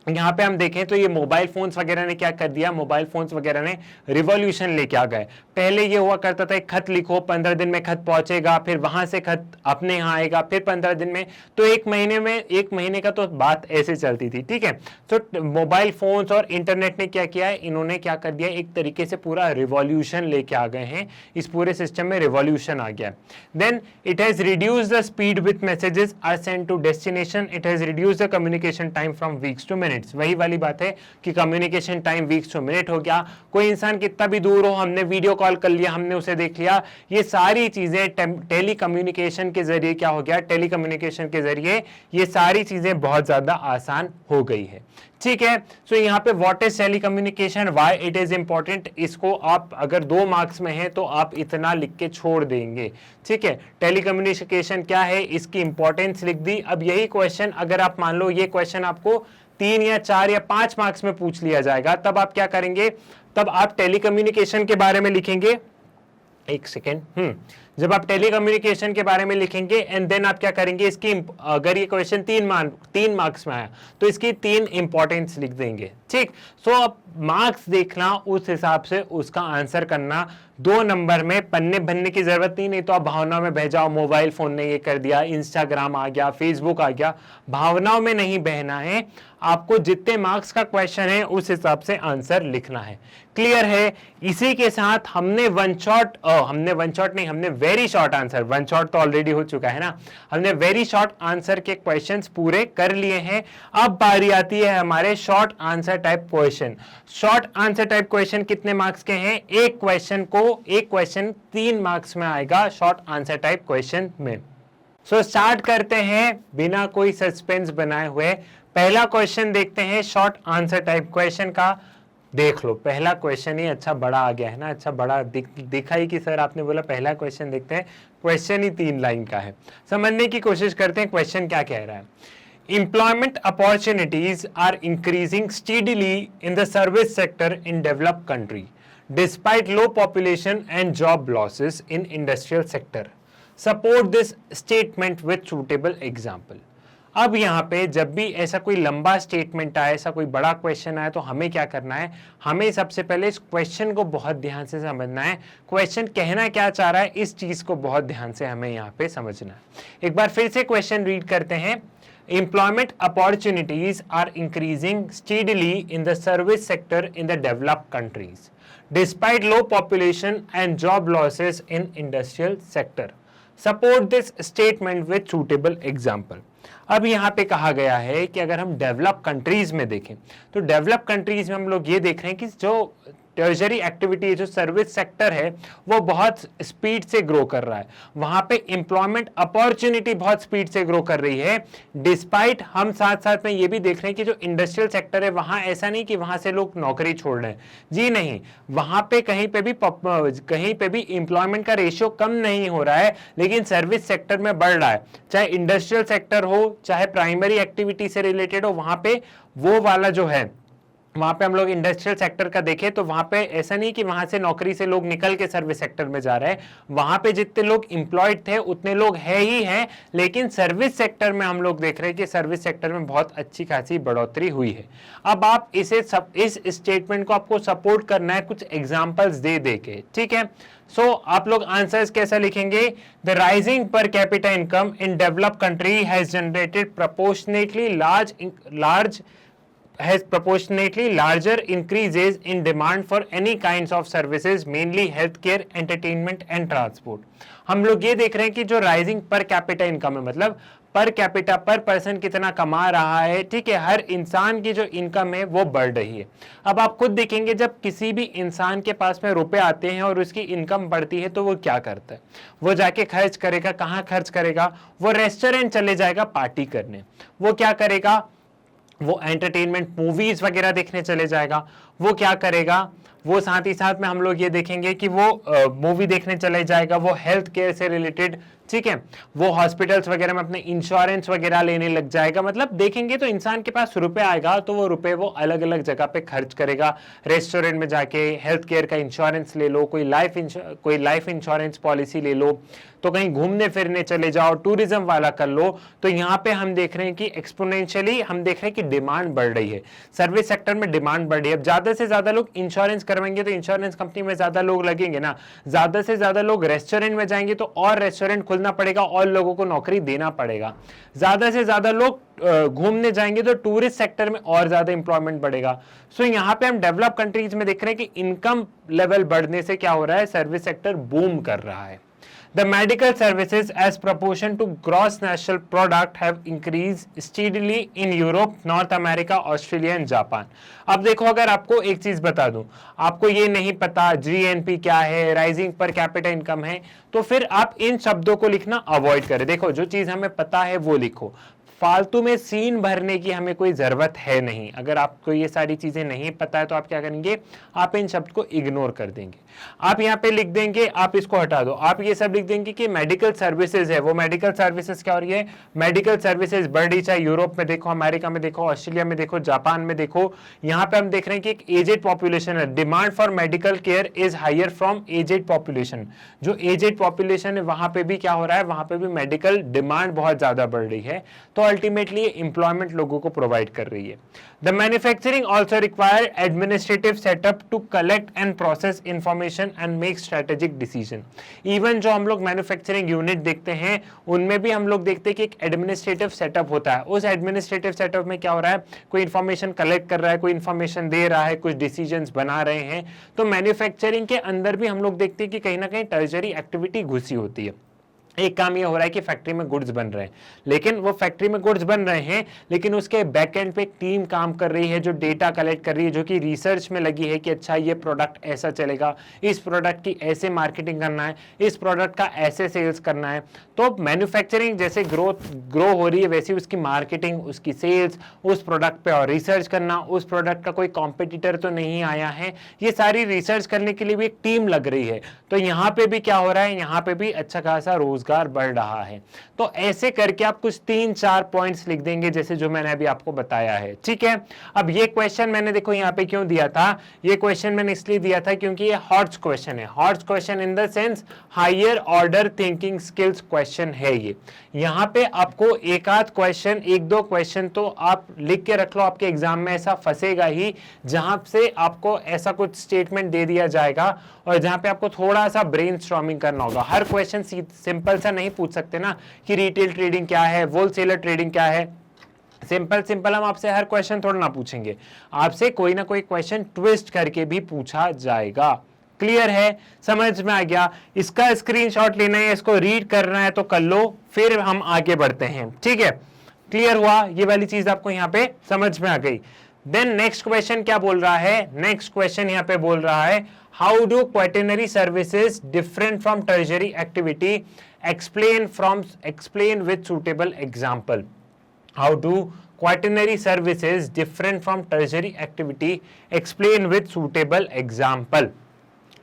यहाँ पे हम देखें तो ये मोबाइल फोन्स वगैरह ने क्या कर दिया, मोबाइल फोन्स वगैरह ने रिवॉल्यूशन लेके आ गए। पहले ये हुआ करता था एक खत लिखो, 15 दिन में खत पहुंचेगा, फिर वहां से खत अपने यहाँ आएगा, फिर 15 दिन में, तो 1 महीने का तो बात ऐसे चलती थी। ठीक है, तो मोबाइल फोन्स और इंटरनेट ने क्या किया है, इन्होंने क्या कर दिया, एक तरीके से पूरा रिवॉल्यूशन लेके आ गए हैं, इस पूरे सिस्टम में रिवॉल्यूशन आ गया। Then it has reduce the speed with messages are send to destination, it has reduce the communication time from weeks to minutes. वही वाली बात है कि communication time weeks to minute हो गया। कोई इंसान कितना भी दूर हो, हमने वीडियो कॉल कर लिया, हमने उसे देख लिया, ये सारी चीजें टेली कम्युनिकेशन के जरिए क्या हो गया, टेलीकम्युनिकेशन के जरिए ये सारी चीजें बहुत ज्यादा आसान हो गई है। ठीक है, सो यहाँ पे what is telecommunication, why it is important, इसको आप अगर 2 मार्क्स में है तो आप इतना लिख के छोड़ देंगे। ठीक है, टेलीकम्युनिकेशन क्या है, इसकी इंपॉर्टेंस लिख दी। अब यही क्वेश्चन अगर आप मान लो ये क्वेश्चन आपको 3 या 4 या 5 मार्क्स में पूछ लिया जाएगा, तब आप क्या करेंगे, तब आप टेलीकम्युनिकेशन के बारे में लिखेंगे, एक सेकेंड, जब आप टेलीकम्युनिकेशन के बारे में लिखेंगे एंड देन आप क्या करेंगे, इसकी अगर ये क्वेश्चन 3 मार्क्स में आया तो इसकी 3 इंपॉर्टेंस लिख देंगे, ठीक। सो अब मार्क्स देखना, उस हिसाब से उसका आंसर करना। 2 नंबर में पन्ने भरने की जरूरत नहीं तो आप भावनाओं में बह जाओ, मोबाइल फोन ने ये कर दिया, इंस्टाग्राम आ गया, फेसबुक आ गया, भावनाओं में नहीं बहना है। आपको जितने मार्क्स का क्वेश्चन है उस हिसाब से आंसर लिखना है। क्लियर है? इसी के साथ हमने very short answer, one shot तो ऑलरेडी हो चुका है ना, हमने वेरी शॉर्ट आंसर के क्वेश्चंस पूरे कर लिए हैं। अब बारी आती है हमारे short answer type question. Short answer type question कितने मार्क्स के हैं? एक क्वेश्चन 3 मार्क्स में आएगा शॉर्ट आंसर टाइप क्वेश्चन में। सो स्टार्ट करते हैं बिना कोई सस्पेंस बनाए हुए। पहला क्वेश्चन देखते हैं शॉर्ट आंसर टाइप क्वेश्चन का। देख लो, पहला क्वेश्चन ही अच्छा बड़ा आ गया है ना, अच्छा बड़ा दिखा ही कि सर आपने बोला पहला क्वेश्चन देखते हैं, क्वेश्चन ही 3 लाइन का है। समझने की कोशिश करते हैं क्वेश्चन क्या कह रहा है। Employment opportunities are increasing steadily in the service sector in developed country, despite low population and job losses in industrial sector. Support this statement with suitable example. अब यहाँ पे जब भी ऐसा कोई लंबा स्टेटमेंट आए, ऐसा कोई बड़ा क्वेश्चन आए, तो हमें क्या करना है, हमें सबसे पहले इस क्वेश्चन को बहुत ध्यान से समझना है। क्वेश्चन कहना क्या चाह रहा है, इस चीज को बहुत ध्यान से हमें यहाँ पे समझना है। एक बार फिर से क्वेश्चन रीड करते हैं। Employment opportunities are increasing steadily in the service sector in the developed countries, despite low population and job losses in industrial sector. Support this statement with suitable example. अब यहाँ पे कहा गया है कि अगर हम डेवलप कंट्रीज में देखें तो डेवलप कंट्रीज में हम लोग ये देख रहे हैं कि जो टर्शरी एक्टिविटी, जो सर्विस सेक्टर है, वो बहुत स्पीड से ग्रो कर रहा है। वहां पे एम्प्लॉयमेंट अपॉर्चुनिटी बहुत स्पीड से ग्रो कर रही है। डिस्पाइट हम साथ साथ में ये भी देख रहे हैं कि जो इंडस्ट्रियल सेक्टर है वहां ऐसा नहीं कि वहां से लोग नौकरी छोड़ रहे हैं, जी नहीं, वहां पे कहीं पे भी एम्प्लॉयमेंट का रेशियो कम नहीं हो रहा है, लेकिन सर्विस सेक्टर में बढ़ रहा है। चाहे इंडस्ट्रियल सेक्टर हो, चाहे प्राइमरी एक्टिविटी से रिलेटेड हो, वहां पे वो वाला जो है, वहां पे हम लोग इंडस्ट्रियल सेक्टर का देखें तो वहां पे ऐसा नहीं कि वहां से नौकरी से लोग निकल के सर्विस सेक्टर में जा रहे हैं। वहां पे जितने लोग एम्प्लॉयड थे उतने लोग है ही हैं, लेकिन सर्विस सेक्टर में हम लोग देख रहे हैं कि सर्विस सेक्टर में बहुत अच्छी खासी बढ़ोतरी हुई है। अब आप इस स्टेटमेंट को आपको सपोर्ट करना है कुछ एग्जाम्पल्स दे के, ठीक है। सो आप लोग आंसर्स कैसा लिखेंगे? The rising per capita income in developed country has generated proportionately larger increases in demand for any kinds of services, mainly healthcare, entertainment and transport. हम लोग ये देख रहे हैं कि जो राइजिंग पर कैपिटा इनकम है, मतलब पर कैपिटा, पर पर्सन कितना कमा रहा है, ठीक है, हर इंसान की जो इनकम है वो बढ़ रही है। अब आप खुद देखेंगे जब किसी भी इंसान के पास में रुपए आते हैं और उसकी इनकम बढ़ती है तो वो क्या करता है, वो जाके खर्च करेगा। कहाँ खर्च करेगा? वो रेस्टोरेंट चले जाएगा पार्टी करने। वो क्या करेगा? वो एंटरटेनमेंट, मूवीज वगैरह देखने चले जाएगा। वो क्या करेगा? वो साथ ही साथ में हम लोग ये देखेंगे कि वो मूवी देखने चले जाएगा, वो हेल्थ केयर से रिलेटेड, ठीक है, वो हॉस्पिटल्स वगैरह में अपने इंश्योरेंस वगैरह लेने लग जाएगा। मतलब देखेंगे तो इंसान के पास रुपए आएगा तो वो रुपए वो अलग अलग जगह पे खर्च करेगा। रेस्टोरेंट में जाके हेल्थ केयर का इंश्योरेंस ले लो, कोई लाइफ इंश्योरेंस पॉलिसी ले लो, तो कहीं घूमने फिरने चले जाओ, टूरिज्म वाला कर लो। तो यहाँ पे हम देख रहे हैं कि एक्सपोनेंशियली हम देख रहे हैं कि डिमांड बढ़ रही है, सर्विस सेक्टर में डिमांड बढ़ रही है। अब ज्यादा से ज्यादा लोग इंश्योरेंस करवाएंगे तो इंश्योरेंस कंपनी में ज्यादा लोग लगेंगे ना, ज्यादा से ज्यादा लोग रेस्टोरेंट में जाएंगे तो और रेस्टोरेंट खुलना पड़ेगा और लोगों को नौकरी देना पड़ेगा। ज्यादा से ज्यादा लोग घूमने जाएंगे तो टूरिस्ट सेक्टर में और ज्यादा इंप्लॉयमेंट बढ़ेगा। सो यहाँ पे हम डेवलप कंट्रीज में देख रहे हैं कि इनकम लेवल बढ़ने से क्या हो रहा है, सर्विस सेक्टर बूम कर रहा है। The medical services as proportion to gross national product have increased steadily in Europe, North America, Australia and Japan. अब देखो, अगर आपको एक चीज बता दूं, आपको ये नहीं पता GNP क्या है, राइजिंग पर कैपिटा इनकम है, तो फिर आप इन शब्दों को लिखना अवॉइड करें। देखो, जो चीज हमें पता है वो लिखो। फालतू में सीन भरने की हमें कोई जरूरत है नहीं। अगर आपको ये सारी चीजें नहीं पता है तो आप क्या करेंगे, आप इन शब्द को इग्नोर कर देंगे। आप यहाँ पे लिख देंगे, आप इसको हटा दो, आप ये सब लिख देंगे कि मेडिकल सर्विसेज है। वो मेडिकल सर्विसेज क्या हो रही है, मेडिकल सर्विसेज बढ़ रही, चाहे यूरोप में देखो, अमेरिका में देखो, ऑस्ट्रेलिया में देखो, जापान में देखो। यहाँ पे हम देख रहे हैं कि एक एजेड पॉपुलेशन है, demand for medical care is higher from aged population. जो एजेड पॉपुलेशन है वहां पे भी क्या हो रहा है, वहां पे भी मेडिकल डिमांड बहुत ज्यादा बढ़ रही है, तो अल्टीमेटली एम्प्लॉयमेंट लोगों को प्रोवाइड कर रही है। The manufacturing also require administrative setup to collect and process information and make strategic decision. Even जो हम लोग मैन्युफैक्चरिंग यूनिट देखते हैं उनमें भी हम लोग देखते हैं कि एक एडमिनिस्ट्रेटिव सेटअप होता है। उस एडमिनिस्ट्रेटिव सेटअप में क्या हो रहा है, कोई इंफॉर्मेशन कलेक्ट कर रहा है, कोई इंफॉर्मेशन दे रहा है, कुछ डिसीजंस बना रहे हैं। तो मैन्युफैक्चरिंग के अंदर भी हम लोग देखते हैं कि कहीं ना कहीं टर्जरी एक्टिविटी घुसी होती है। एक काम ये हो रहा है कि फैक्ट्री में गुड्स बन रहे हैं, लेकिन वो फैक्ट्री में गुड्स बन रहे हैं लेकिन उसके बैक एंड पे एक टीम काम कर रही है जो डेटा कलेक्ट कर रही है, जो कि रिसर्च में लगी है कि अच्छा ये प्रोडक्ट ऐसा चलेगा, इस प्रोडक्ट की ऐसे मार्केटिंग करना है, इस प्रोडक्ट का ऐसे सेल्स करना है। तो मैन्युफैक्चरिंग जैसे ग्रो हो रही है वैसे उसकी मार्केटिंग, उसकी सेल्स, उस प्रोडक्ट पे और रिसर्च करना, उस प्रोडक्ट का कोई कॉम्पिटिटर तो नहीं आया है, ये सारी रिसर्च करने के लिए भी एक टीम लग रही है। तो यहाँ पे भी क्या हो रहा है, यहाँ पे भी अच्छा खासा रोजगार बढ़ रहा है। तो ऐसे करके आप कुछ 3-4 पॉइंट्स लिख देंगे जैसे जो मैंने अभी आपको बताया है, ठीक है। अब ये क्वेश्चन मैंने देखो यहाँ पे क्यों दिया था, ये क्वेश्चन मैंने इसलिए दिया था क्योंकि ये हॉट्स क्वेश्चन है। HOTS question in the sense higher order thinking skills question है ये। यहाँ पे आपको एक आध क्वेश्चन, 1-2 क्वेश्चन तो आप लिख के रख लो, आपके एग्जाम में ऐसा फंसेगा ही जहां से आपको ऐसा कुछ स्टेटमेंट दे दिया जाएगा और जहां पे आपको थोड़ा सा ब्रेनस्टॉर्मिंग करना होगा। हर क्वेश्चन सिंपल सा नहीं पूछ सकते ना कि रिटेल ट्रेडिंग क्या है, होलसेलर ट्रेडिंग क्या है। सिंपल हम आपसे हर क्वेश्चन थोड़ा ना पूछेंगे, आपसे कोई ना कोई क्वेश्चन ट्विस्ट करके भी पूछा जाएगा। क्लियर है, समझ में आ गया। इसका स्क्रीनशॉट लेना है, इसको रीड करना है तो कर लो, फिर हम आगे बढ़ते हैं, ठीक है। क्लियर हुआ, ये वाली चीज आपको यहाँ पे समझ में आ गई। देन नेक्स्ट क्वेश्चन क्या बोल रहा है, नेक्स्ट क्वेश्चन यहाँ पे बोल रहा है how do quaternary services different from tertiary activity, explain with suitable example. How do quaternary services different from tertiary activity, explain with suitable example.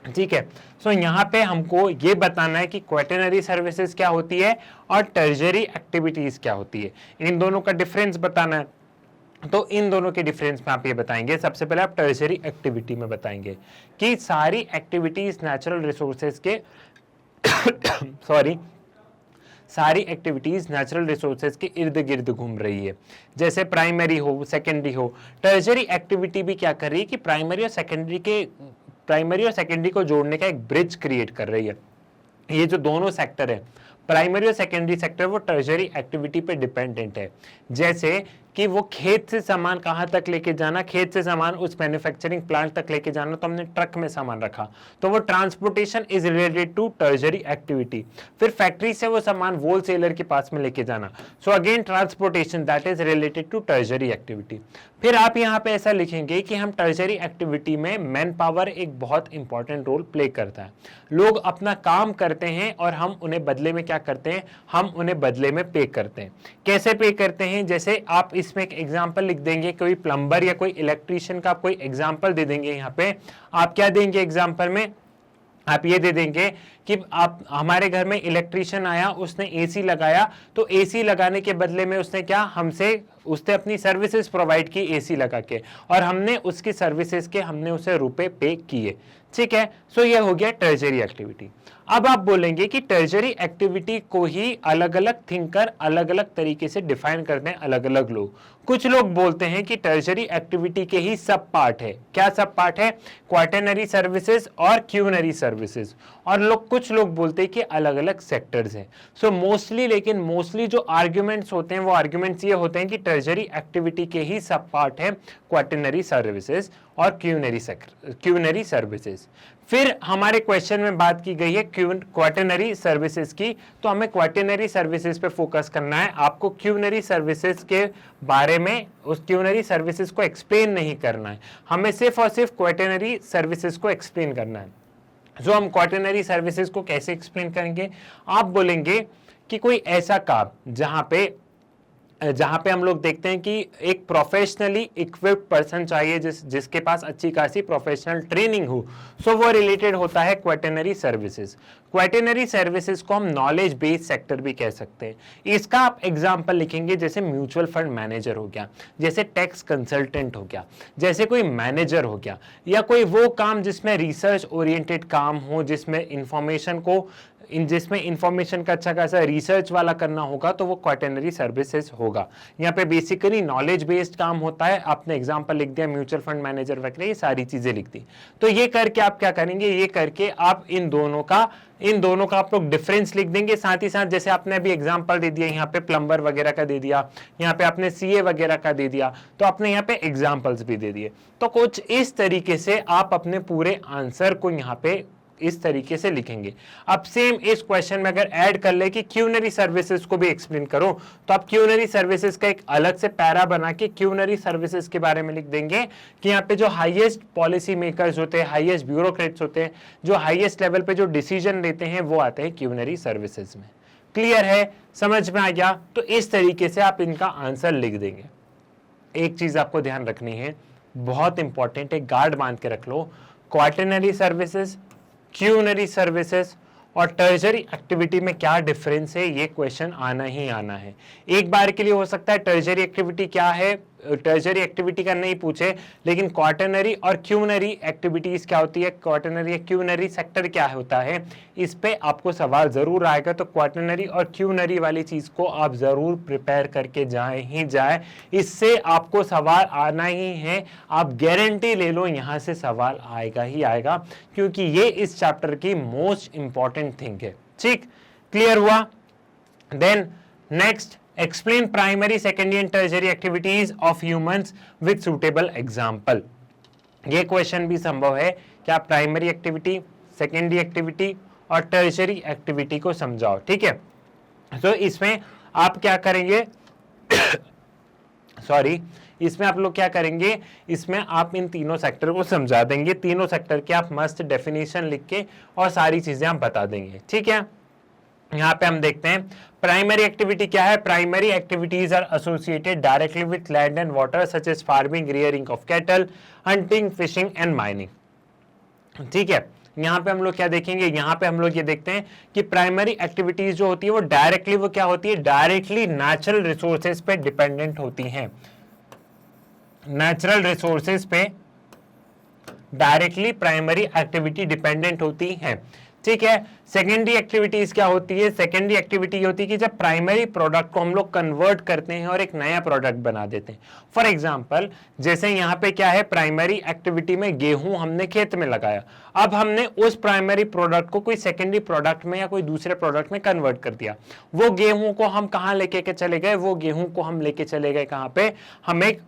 ठीक है, सो यहाँ पे हमको ये बताना है कि क्वेटरनरी सर्विसेज क्या होती है और टर्जरी एक्टिविटीज क्या होती है, इन दोनों का डिफरेंस बताना है। तो इन दोनों के डिफरेंस में आप ये बताएंगे, सबसे पहले आप टर्जरी एक्टिविटी में बताएंगे कि सारी एक्टिविटीज नेचुरल रिसोर्सेज के सारी एक्टिविटीज नेचुरल रिसोर्सेज के इर्द गिर्द घूम रही है, जैसे प्राइमरी हो, सेकेंडरी हो। टर्जरी एक्टिविटी भी क्या कर रही है कि प्राइमरी और सेकेंडरी को जोड़ने का एक ब्रिज क्रिएट कर रही है। ये जो दोनों सेक्टर है, प्राइमरी और सेकेंडरी सेक्टर, वो टर्जरी एक्टिविटी पे डिपेंडेंट है। जैसे कि वो खेत से सामान कहाँ तक लेके जाना, खेत से सामान उस मैन्युफैक्चरिंग प्लांट तक लेके जाना, तो हमने ट्रक में सामान रखा, तो वो transportation is related to tertiary activity. फिर फैक्ट्री से वो सामान होलसेलर के पास में लेके जाना, so again transportation, that is related to tertiary activity. फिर आप यहाँ पे ऐसा लिखेंगे कि हम टर्जरी एक्टिविटी में मैन पावर एक बहुत इंपॉर्टेंट रोल प्ले करता है। लोग अपना काम करते हैं और हम उन्हें बदले में क्या करते हैं, हम उन्हें बदले में पे करते हैं। कैसे पे करते हैं, जैसे आप इसमें एक एग्जांपल लिख देंगे, कोई प्लम्बर या कोई इलेक्ट्रिशियन का आप कोई एग्जांपल दे देंगे। यहाँ पे आप क्या देंगे एग्जांपल में, आप ये दे देंगे कि आप हमारे घर में इलेक्ट्रिशियन आया, उसने एसी लगाया, तो एसी लगाने के बदले में उसने क्या उसने अपनी सर्विसेज प्रोवाइड की एसी लगा के, और हमने उसकी सर्विसेज के हमने उसे रुपए पे किए। ठीक है, सो ये हो गया टर्जरी एक्टिविटी। अब आप बोलेंगे कि टर्जरी एक्टिविटी को ही अलग अलग थिंकर अलग अलग तरीके से डिफाइन करते हैं अलग अलग लोग। कुछ लोग बोलते हैं कि टर्जरी एक्टिविटी के ही सब पार्ट है। क्या सब पार्ट है? क्वाटरनरी सर्विसेज और क्यूनरी सर्विसेज। और कुछ लोग बोलते हैं कि अलग अलग सेक्टर्स हैं। सो मोस्टली जो आर्ग्यूमेंट्स होते हैं वो आर्ग्यूमेंट्स ये होते हैं कि टर्जरी एक्टिविटी के ही सब पार्ट है क्वाटरनरी सर्विसेज और क्यूनरी सर्विसेज। फिर हमारे क्वेश्चन में बात की गई है क्वाटरनरी सर्विसेज की, तो हमें क्वाटरनरी सर्विसेज पे फोकस करना है। आपको क्यूनरी सर्विसेज के बारे में, उस क्यूनरी सर्विसेज को एक्सप्लेन नहीं करना है, हमें सिर्फ और सिर्फ क्वाटरनरी सर्विसेज को एक्सप्लेन करना है। जो हम क्वाटरनरी सर्विसेज को कैसे एक्सप्लेन करेंगे, आप बोलेंगे कि कोई ऐसा काम जहां पे जहां पे हम लोग देखते हैं कि एक प्रोफेशनली इक्विप्ड पर्सन चाहिए जिसके पास अच्छी खासी प्रोफेशनल ट्रेनिंग हो, सो वो रिलेटेड होता है क्वेटरनरी सर्विसेज। क्वेटरनरी सर्विसेज को हम नॉलेज बेस्ड सेक्टर भी कह सकते हैं। इसका आप एग्जांपल लिखेंगे जैसे म्यूचुअल फंड मैनेजर हो गया, जैसे टैक्स कंसल्टेंट हो गया, जैसे कोई मैनेजर हो गया, या कोई वो काम जिसमें रिसर्च ओरिएंटेड काम हो, जिसमें इंफॉर्मेशन का अच्छा खासा रिसर्च वाला करना होगा, तो वो क्वेटरनरी सर्विसेज होगा। यहाँ पे बेसिकली नॉलेज बेस्ड काम होता है। आपने एग्जांपल लिख दिया म्यूचुअल फंड मैनेजर वगैरह, ये सारी चीजें लिख दी। तो ये करके आप क्या करेंगे, ये करके आप इन दोनों का आप लोग डिफरेंस लिख देंगे। साथ ही साथ जैसे आपने अभी एग्जांपल दे दिया, यहाँ पे प्लम्बर वगैरह का दे दिया, यहाँ पे आपने सीए वगैरह का दे दिया, तो आपने यहाँ पे एग्जांपल्स भी दे दिए। तो कुछ इस तरीके से आप अपने पूरे आंसर को यहाँ पे इस तरीके से लिखेंगे। अब सेम इस क्वेश्चन में अगर ऐड कर ले कि क्यूनरी सर्विसेज को भी एक्सप्लेन करो, तो आप क्यूनरी सर्विसेज का एक अलग से पैरा बना के क्यूनरी सर्विसेज के बारे में लिख देंगे कि यहाँ पे जो हाईएस्ट पॉलिसी मेकर्स होते हैं, हाईएस्ट ब्यूरोक्रेट्स होते हैं, जो हाईएस्ट लेवल पे जो डिसीजन लेते हैं, वो आते हैं क्यूनरी सर्विसेज में। क्लियर है, समझ में आ गया? तो इस तरीके से आप इनका आंसर लिख देंगे। एक चीज आपको ध्यान रखनी है, बहुत इंपॉर्टेंट है, गार्ड बांध के रख लो। क्वाटरनरी सर्विसेज, क्यूनरी सर्विसेज और टर्जरी एक्टिविटी में क्या डिफरेंस है, ये क्वेश्चन आना ही आना है। एक बार के लिए हो सकता है टर्जरी एक्टिविटी क्या है, टर्जरी एक्टिविटी का नहीं पूछे, लेकिन क्वाटरनरी और क्यूनरी एक्टिविटीज क्या होती है, क्वाटरनरी या क्यूनरी सेक्टर क्या होता है, इस पे आपको सवाल जरूर आएगा। तो क्वाटरनरी और क्यूनरी वाली चीज को आप जरूर प्रिपेयर करके जाए, इससे आपको सवाल आना ही है। आप गारंटी ले लो, यहां से सवाल आएगा ही आएगा, क्योंकि ये इस चैप्टर की मोस्ट इंपॉर्टेंट थिंग है। ठीक, क्लियर हुआ? Then next, explain primary, secondary and tertiary activities of humans with suitable example। ये क्वेश्चन भी संभव है कि आप प्राइमरी एक्टिविटी, सेकेंडरी एक्टिविटी और टर्शरी एक्टिविटी को समझाओ। ठीक है, तो इसमें आप क्या करेंगे सॉरी, इसमें आप लोग क्या करेंगे, इसमें आप इन तीनों सेक्टर को समझा देंगे। तीनों सेक्टर के आप मस्त डेफिनेशन लिख के और सारी चीजें आप बता देंगे। ठीक है, यहां पे हम देखते हैं प्राइमरी एक्टिविटी क्या है। Primary activities are associated directly with land and water such as farming, rearing of cattle, hunting, fishing and mining. ठीक है, यहां पे हम लोग क्या देखेंगे, यहां पे हम लोग ये देखते हैं कि प्राइमरी एक्टिविटीज जो होती है वो क्या होती है, डायरेक्टली नेचुरल रिसोर्सेज पे डिपेंडेंट होती हैं। नेचुरल रिसोर्सेज पे डायरेक्टली प्राइमरी एक्टिविटी डिपेंडेंट होती है। ठीक है, सेकेंडरी एक्टिविटीज क्या होती है, सेकेंडरी एक्टिविटी होती है कि जब प्राइमरी प्रोडक्ट को हम लोग कन्वर्ट करते हैं और एक नया प्रोडक्ट बना देते हैं। फॉर एग्जांपल, जैसे यहाँ पे क्या है, प्राइमरी एक्टिविटी में गेहूं हमने खेत में लगाया, अब हमने उस प्राइमरी प्रोडक्ट को कोई सेकेंडरी प्रोडक्ट में या कोई दूसरे प्रोडक्ट में कन्वर्ट कर दिया। वो गेहूं को हम कहाँ लेके के चले गए, वो गेहूं को हम लेके चले गए कहाँ पे, हम एक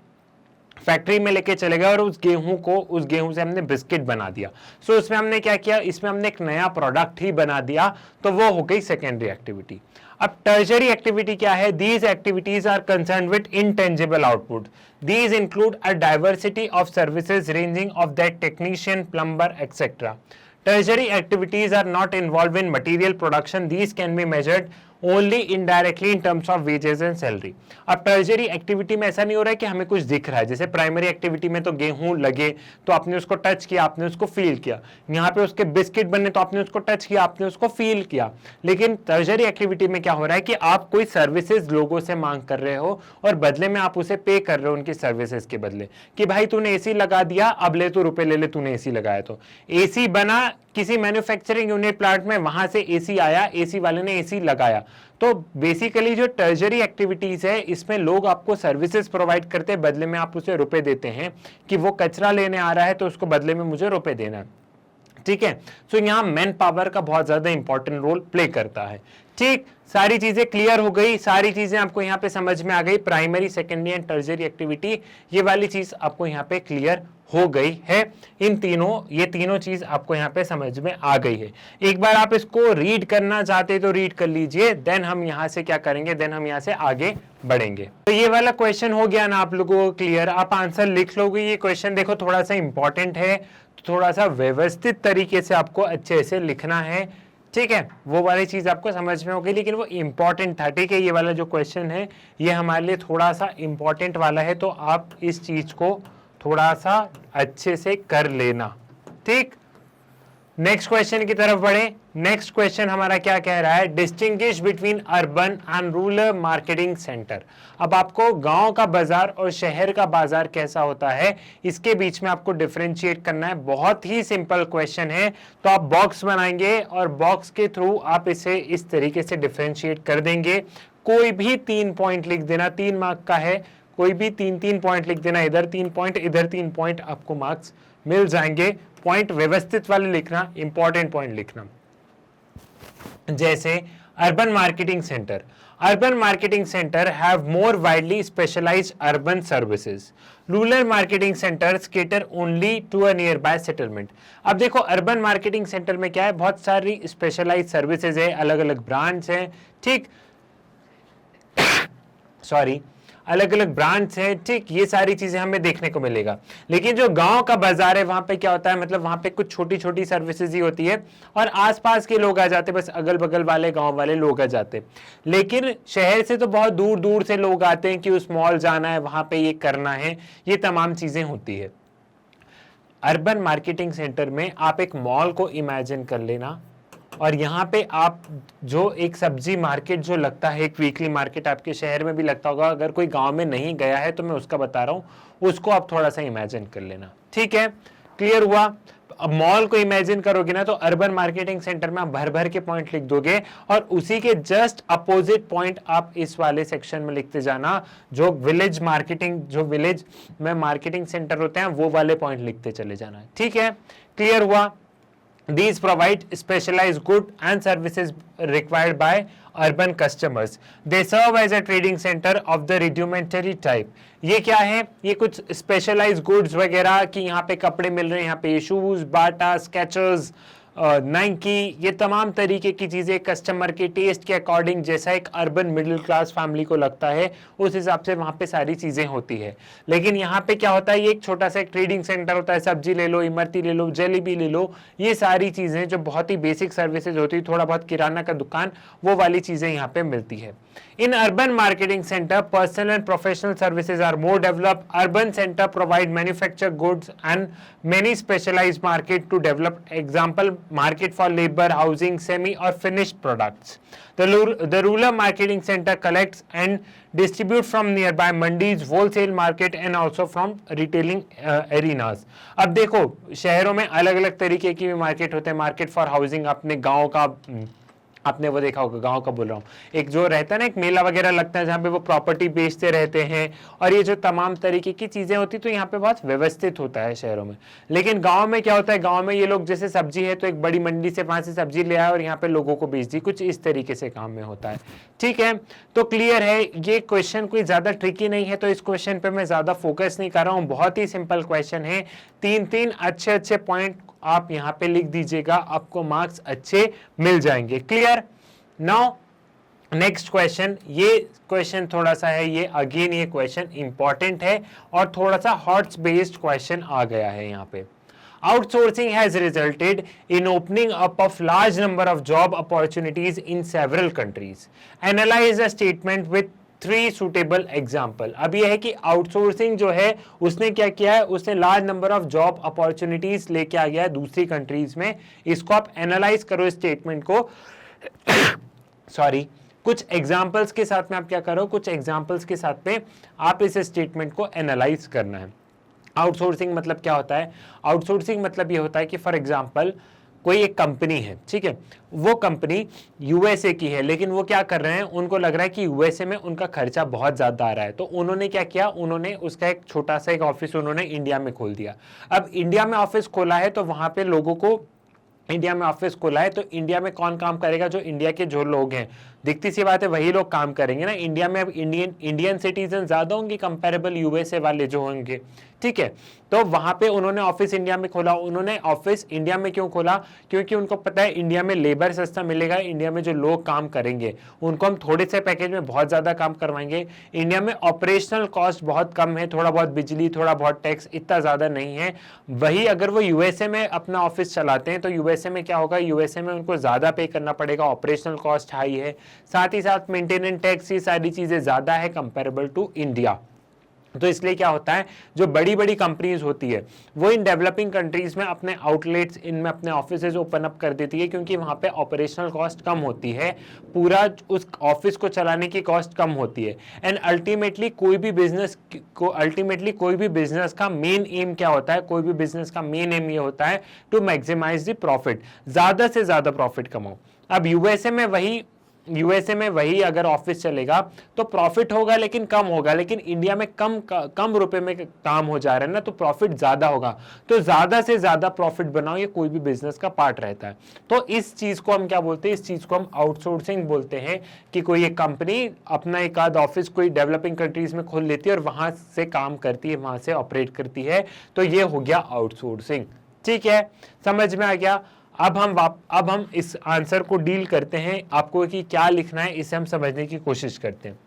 फैक्ट्री में लेके चले गए और उस गेहूं से हमने बिस्किट बना दिया। सो इसमें हमने क्या किया, इसमें हमने एक नया प्रोडक्ट ही बना दिया, तो वो हो गई सेकेंडरी एक्टिविटी। अब टर्शरी एक्टिविटी क्या है, these activities are concern with intangible output, these include a diversity of services ranging of that technician, plumber etcetera. Tertiary activities are not involved in material production. These can be measured only indirectly in terms of wages and salary। अब टर्जरी activity में ऐसा नहीं हो रहा है कि हमें कुछ दिख रहा है। जैसे प्राइमरी एक्टिविटी में तो गेहूं लगे तो आपने उसको टच किया, आपने उसको फील किया, यहाँ पे उसके बिस्किट बने तो आपने उसको टच किया, आपने उसको फील किया। लेकिन टर्जरी एक्टिविटी में क्या हो रहा है कि आप कोई सर्विसेज लोगों से मांग कर रहे हो और बदले में आप उसे पे कर रहे हो उनकी सर्विसेज के बदले, कि भाई तूने एसी लगा दिया, अब ले तो रुपए ले ले, तूने एसी लगाया। तो एसी बना किसी मैन्युफैक्चरिंग यूनिट प्लांट में, वहां से एसी आया, एसी वाले ने एसी लगाया। तो बेसिकली जो टर्जरी एक्टिविटीज है, इसमें लोग आपको सर्विसेज प्रोवाइड करते हैं, बदले में आप उसे रुपए देते हैं, कि वो कचरा लेने आ रहा है तो उसको बदले में मुझे रुपए देना है। ठीक है, तो यहां मैन पावर का बहुत ज्यादा इंपॉर्टेंट रोल प्ले करता है। ठीक, सारी चीजें क्लियर हो गई, सारी चीजें आपको यहाँ पे समझ में आ गई। प्राइमरी, सेकेंडरी एंड टर्जरी एक्टिविटी, ये वाली चीज आपको यहाँ पे क्लियर हो गई है। ये तीनों चीज आपको यहाँ पे समझ में आ गई है। एक बार आप इसको रीड करना चाहते तो रीड कर लीजिए, देन हम यहाँ से क्या करेंगे, देन हम यहाँ से आगे बढ़ेंगे। तो ये वाला क्वेश्चन हो गया ना आप लोगों को क्लियर, आप आंसर लिख लोगे। ये क्वेश्चन देखो थोड़ा सा इंपॉर्टेंट है, थोड़ा सा व्यवस्थित तरीके से आपको अच्छे से लिखना है। ठीक है, वो वाली चीज आपको समझ में हो गई, लेकिन वो इंपॉर्टेंट था। ठीक है, ये वाला जो क्वेश्चन है ये हमारे लिए थोड़ा सा इंपॉर्टेंट वाला है, तो आप इस चीज को थोड़ा सा अच्छे से कर लेना। ठीक, नेक्स्ट क्वेश्चन की तरफ बढ़े। नेक्स्ट क्वेश्चन हमारा क्या कह रहा है, distinguish between urban and rural marketing centre. अब आपको गांव का बाजार और शहर का बाजार कैसा होता है, इसके बीच में आपको डिफरेंशिएट करना है। बहुत ही सिंपल क्वेश्चन है, तो आप बॉक्स बनाएंगे और बॉक्स के थ्रू आप इसे इस तरीके से डिफरेंशिएट कर देंगे। कोई भी 3 पॉइंट लिख देना, 3 मार्क का है, कोई भी 3-3 पॉइंट लिख देना, इधर 3 पॉइंट इधर 3 पॉइंट, आपको मार्क्स मिल जाएंगे। पॉइंट व्यवस्थित वाले लिखना, इंपॉर्टेंट पॉइंट लिखना। जैसे urban marketing centre, urban marketing centre have more widely specialised urban services, rural marketing centres cater only to a nearby settlement. अब देखो अर्बन मार्केटिंग सेंटर में क्या है, बहुत सारी स्पेशलाइज्ड सर्विसेज है, अलग अलग ब्रांच है। ठीक, सॉरी, अलग अलग ब्रांड्स हैं। ठीक, ये सारी चीजें हमें देखने को मिलेगा। लेकिन जो गांव का बाजार है वहां पे क्या होता है, मतलब वहां पे कुछ छोटी छोटी सर्विसेज ही होती है और आसपास के लोग आ जाते, बस अगल बगल वाले गांव वाले लोग आ जाते। लेकिन शहर से तो बहुत दूर दूर से लोग आते हैं कि उस मॉल जाना है, वहां पे ये करना है, ये तमाम चीजें होती है। अर्बन मार्केटिंग सेंटर में आप एक मॉल को इमेजिन कर लेना, और यहाँ पे आप जो एक सब्जी मार्केट जो लगता है, एक वीकली मार्केट आपके शहर में भी लगता होगा, अगर कोई गांव में नहीं गया है तो मैं उसका बता रहा हूँ, उसको आप थोड़ा सा इमेजिन कर लेना। ठीक है, क्लियर हुआ। अब मॉल को इमेजिन करोगे ना, तो अर्बन मार्केटिंग सेंटर में आप भर भर के पॉइंट लिख दोगे, और उसी के जस्ट अपोजिट पॉइंट आप इस वाले सेक्शन में लिखते जाना, जो विलेज मार्केटिंग, जो विलेज में मार्केटिंग सेंटर होते हैं वो वाले पॉइंट लिखते चले जाना। ठीक है, क्लियर हुआ। These provide specialized goods and services required by urban customers. They serve as a trading center of the rudimentary type. ये क्या है, ये कुछ specialized goods वगैरह कि यहाँ पे कपड़े मिल रहे हैं, यहाँ पे शूज, बाटा, स्केचर्स, नाइकी, ये तमाम तरीके की चीजें कस्टमर के टेस्ट के अकॉर्डिंग, जैसा एक अर्बन मिडिल क्लास फैमिली को लगता है उस हिसाब से वहां पे सारी चीजें होती है। लेकिन यहाँ पे क्या होता है, ये एक छोटा सा एक ट्रेडिंग सेंटर होता है, सब्जी ले लो, इमरती ले लो, जलेबी ले लो, ये सारी चीजें जो बहुत ही बेसिक सर्विसेज होती है, थोड़ा बहुत किराना का दुकान, वो वाली चीजें यहाँ पे मिलती है। In urban marketing center, personal and professional services are more developed. Urban center provide manufactured goods and many specialized market to develop. Example, market for labor, housing, semi or finished products. The rural marketing center collects and distribute from nearby mandis, wholesale market and also from retailing arenas. अब देखो शहरों में अलग अलग तरीके की भी market होते हैं। मार्केट फॉर हाउसिंग, अपने गाँव का, आपने वो देखा होगा, गांव का बोल रहा हूँ, एक जो रहता है ना, एक मेला वगैरह लगता है जहाँ पे वो प्रॉपर्टी बेचते रहते हैं, और ये जो तमाम तरीके की चीजें होती, तो यहाँ पे बहुत व्यवस्थित होता है शहरों में। लेकिन गांव में क्या होता है, गांव में ये लोग जैसे सब्जी है तो एक बड़ी मंडी से वहां से सब्जी ले आए और यहाँ पे लोगों को बेच दी, कुछ इस तरीके से काम में होता है। ठीक है, तो क्लियर है, ये क्वेश्चन कोई ज्यादा ट्रिकी नहीं है, तो इस क्वेश्चन पे मैं ज्यादा फोकस नहीं कर रहा हूँ, बहुत ही सिंपल क्वेश्चन है। 3-3 अच्छे पॉइंट आप यहाँ पे लिख दीजिएगा, आपको मार्क्स अच्छे मिल जाएंगे। क्लियर। नाउ नेक्स्ट क्वेश्चन, ये क्वेश्चन थोड़ा सा है, ये अगेन ये क्वेश्चन इंपॉर्टेंट है और थोड़ा सा हॉट्स बेस्ड क्वेश्चन आ गया है यहाँ पे। Outsourcing has resulted in opening up of large number of job opportunities in several countries. Analyze a statement with 3 suitable example. अब ये है कि आउटसोर्सिंग जो है उसने क्या किया है, उसने large number of job opportunities लेके आ गया है दूसरी कंट्रीज में। इसको आप एनालाइज करो इस स्टेटमेंट को सॉरी, कुछ एग्जांपल्स के साथ में आप क्या करो, कुछ एग्जांपल्स के साथ में आप इस स्टेटमेंट को एनालाइज करना है। आउटसोर्सिंग मतलब क्या होता है, आउटसोर्सिंग मतलब ये होता है कि फॉर एग्जांपल कोई एक कंपनी है, ठीक है, वो कंपनी यूएसए की है, लेकिन वो क्या कर रहे हैं, उनको लग रहा है कि यूएसए में उनका खर्चा बहुत ज्यादा आ रहा है, तो उन्होंने क्या किया, उन्होंने उसका एक छोटा सा एक ऑफिस उन्होंने इंडिया में खोल दिया। अब इंडिया में ऑफिस खोला है तो वहां पे लोगों को, इंडिया में ऑफिस खोला है तो इंडिया में कौन काम करेगा, जो इंडिया के जो लोग हैं, दिखती सी बात है वही लोग काम करेंगे ना। इंडिया में अब इंडियन सिटीजन ज्यादा होंगे कंपेरेबल यूएसए वाले जो होंगे, ठीक है। तो वहां पे उन्होंने ऑफिस इंडिया में खोला। उन्होंने ऑफिस इंडिया में क्यों खोला? क्योंकि उनको पता है इंडिया में लेबर सस्ता मिलेगा, इंडिया में जो लोग काम करेंगे उनको हम थोड़े से पैकेज में बहुत ज्यादा काम करवाएंगे। इंडिया में ऑपरेशनल कॉस्ट बहुत कम है, थोड़ा बहुत बिजली, थोड़ा बहुत टैक्स, इतना ज्यादा नहीं है। वही अगर वो यूएसए में अपना ऑफिस चलाते हैं तो यूएसए में क्या होगा, यूएसए में उनको ज्यादा पे करना पड़ेगा, ऑपरेशनल कॉस्ट हाई है, साथ ही साथ मेंटेनेंस टैक्स, ये सारी चीजें ज्यादा है कंपेरेबल टू इंडिया। तो इसलिए क्या होता है, जो बड़ी बड़ी कंपनीज होती है वो इन डेवलपिंग कंट्रीज में अपने आउटलेट्स, इनमें अपने ऑफिसेज ओपन अप कर देती है, क्योंकि वहां पे ऑपरेशनल कॉस्ट कम होती है, पूरा उस ऑफिस को चलाने की कॉस्ट कम होती है। एंड अल्टीमेटली कोई भी बिजनेस का मेन एम क्या होता है, कोई भी बिजनेस का मेन एम ये होता है टू मैक्सिमाइज द प्रॉफिट, ज्यादा से ज्यादा प्रॉफिट कमाओ। अब यूएसए में वही अगर ऑफिस चलेगा तो प्रॉफिट होगा लेकिन कम होगा, लेकिन इंडिया में कम रुपए में काम हो जा रहा है ना, तो प्रॉफिट ज्यादा होगा। तो ज्यादा से ज्यादा प्रॉफिट बनाओ, ये कोई भी बिजनेस का पार्ट रहता है। तो इस चीज को हम क्या बोलते हैं, इस चीज को हम आउटसोर्सिंग बोलते हैं, कि कोई एक कंपनी अपना एक आध ऑफिस कोई डेवलपिंग कंट्रीज में खोल लेती है और वहां से काम करती है, वहां से ऑपरेट करती है। तो ये हो गया आउटसोर्सिंग। ठीक है, समझ में आ गया। अब हम इस आंसर को डील करते हैं, आपको कि क्या लिखना है इसे हम समझने की कोशिश करते हैं।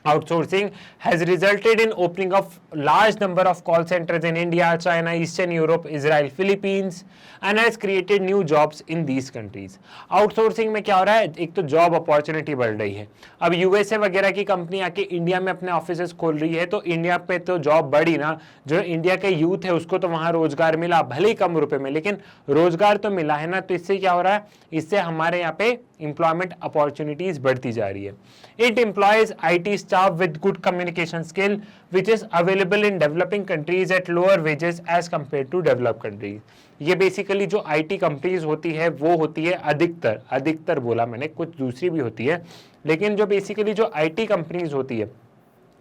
Outsourcing has resulted in opening of large number of call centers in India, China, Eastern Europe, Israel, Philippines and has created new jobs in these countries. Outsourcing में क्या हो रहा है, एक तो जॉब अपॉर्चुनिटी बढ़ रही है। अब यूएसए वगैरह की कंपनी आके इंडिया में अपने ऑफिसेस खोल रही है, तो इंडिया पे तो जॉब बढ़ी ना, जो इंडिया के यूथ है उसको तो वहां रोजगार मिला, भले ही कम रुपए में, लेकिन रोजगार तो मिला है ना। तो इससे क्या हो रहा है, इससे हमारे यहाँ पे employment opportunities बढ़ती जा रही है। It employs IT staff with good communication skill, which is available in developing countries at lower wages as compared to developed countries. ये बेसिकली जो IT कंपनीज होती है वो होती है अधिकतर बोला मैंने, कुछ दूसरी भी होती है, लेकिन जो बेसिकली जो IT कंपनीज होती है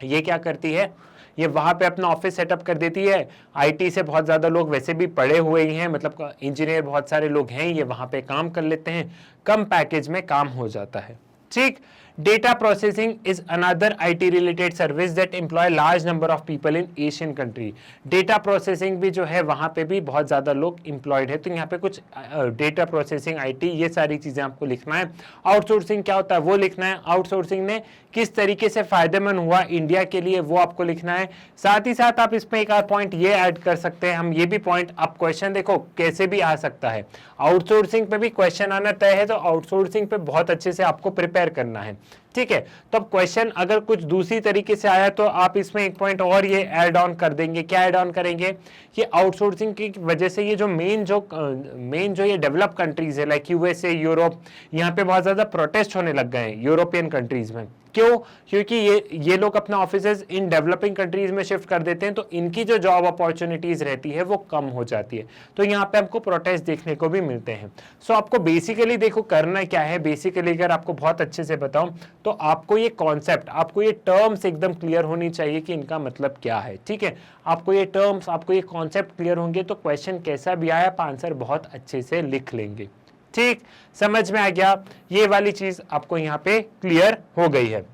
ये क्या करती है, ये वहां पे अपना ऑफिस सेटअप कर देती है। आईटी से बहुत ज्यादा लोग वैसे भी पढ़े हुए ही हैं, मतलब इंजीनियर बहुत सारे लोग हैं, ये वहां पे काम कर लेते हैं, कम पैकेज में काम हो जाता है। ठीक। Data processing is another IT related service that employ large number of people in Asian country. Data processing भी जो है वहां पे भी बहुत ज्यादा लोग एम्प्लॉयड है। तो यहाँ पे कुछ डेटा प्रोसेसिंग, आईटी, ये सारी चीजें आपको लिखना है। आउटसोर्सिंग क्या होता है वो लिखना है। आउटसोर्सिंग ने किस तरीके से फायदेमंद हुआ इंडिया के लिए वो आपको लिखना है। साथ ही साथ आप इसमें एक और पॉइंट ये ऐड कर सकते हैं, हम ये भी पॉइंट, आप क्वेश्चन देखो कैसे भी आ सकता है, आउटसोर्सिंग पे भी क्वेश्चन आना तय है, तो आउटसोर्सिंग पे बहुत अच्छे से आपको प्रिपेयर करना है। ठीक है, तो अब क्वेश्चन अगर कुछ दूसरी तरीके से आया तो आप इसमें एक पॉइंट और ये ऐड ऑन कर देंगे। क्या ऐड ऑन करेंगे कि आउटसोर्सिंग की वजह से ये जो मेन जो ये डेवलप कंट्रीज है लाइक यूएसए, यूरोप, यहाँ पे बहुत ज्यादा प्रोटेस्ट होने लग गए हैं यूरोपियन कंट्रीज में। क्यों? क्योंकि ये लोग अपना ऑफिसेज इन डेवलपिंग कंट्रीज में शिफ्ट कर देते हैं, तो इनकी जो जॉब अपॉर्चुनिटीज रहती है वो कम हो जाती है। तो यहाँ पे आपको प्रोटेस्ट देखने को भी मिलते हैं। सो आपको बेसिकली देखो करना क्या है, बेसिकली अगर आपको बहुत अच्छे से बताऊं तो आपको ये कॉन्सेप्ट, आपको ये टर्म्स एकदम क्लियर होनी चाहिए कि इनका मतलब क्या है। ठीक है, आपको ये टर्म्स, आपको ये कॉन्सेप्ट क्लियर होंगे तो क्वेश्चन कैसा भी आया आप आंसर बहुत अच्छे से लिख लेंगे। ठीक, समझ में आ गया, ये वाली चीज आपको यहाँ पे क्लियर हो गई है।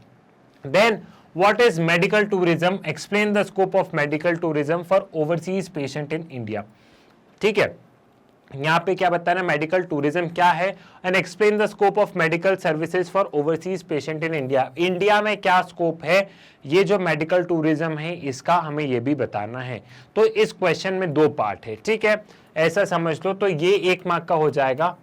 Then what is medical tourism, explain the scope of medical tourism for overseas patient in India. ठीक है, यहाँ पे क्या बताना, मेडिकल टूरिज्म क्या है, and explain the scope of medical services for overseas patient in India. India में क्या स्कोप है, ये जो मेडिकल टूरिज्म है इसका हमें ये भी बताना है। तो इस क्वेश्चन में 2 पार्ट है। ठीक है, ऐसा समझ लो, तो ये 1 मार्क का हो जाएगा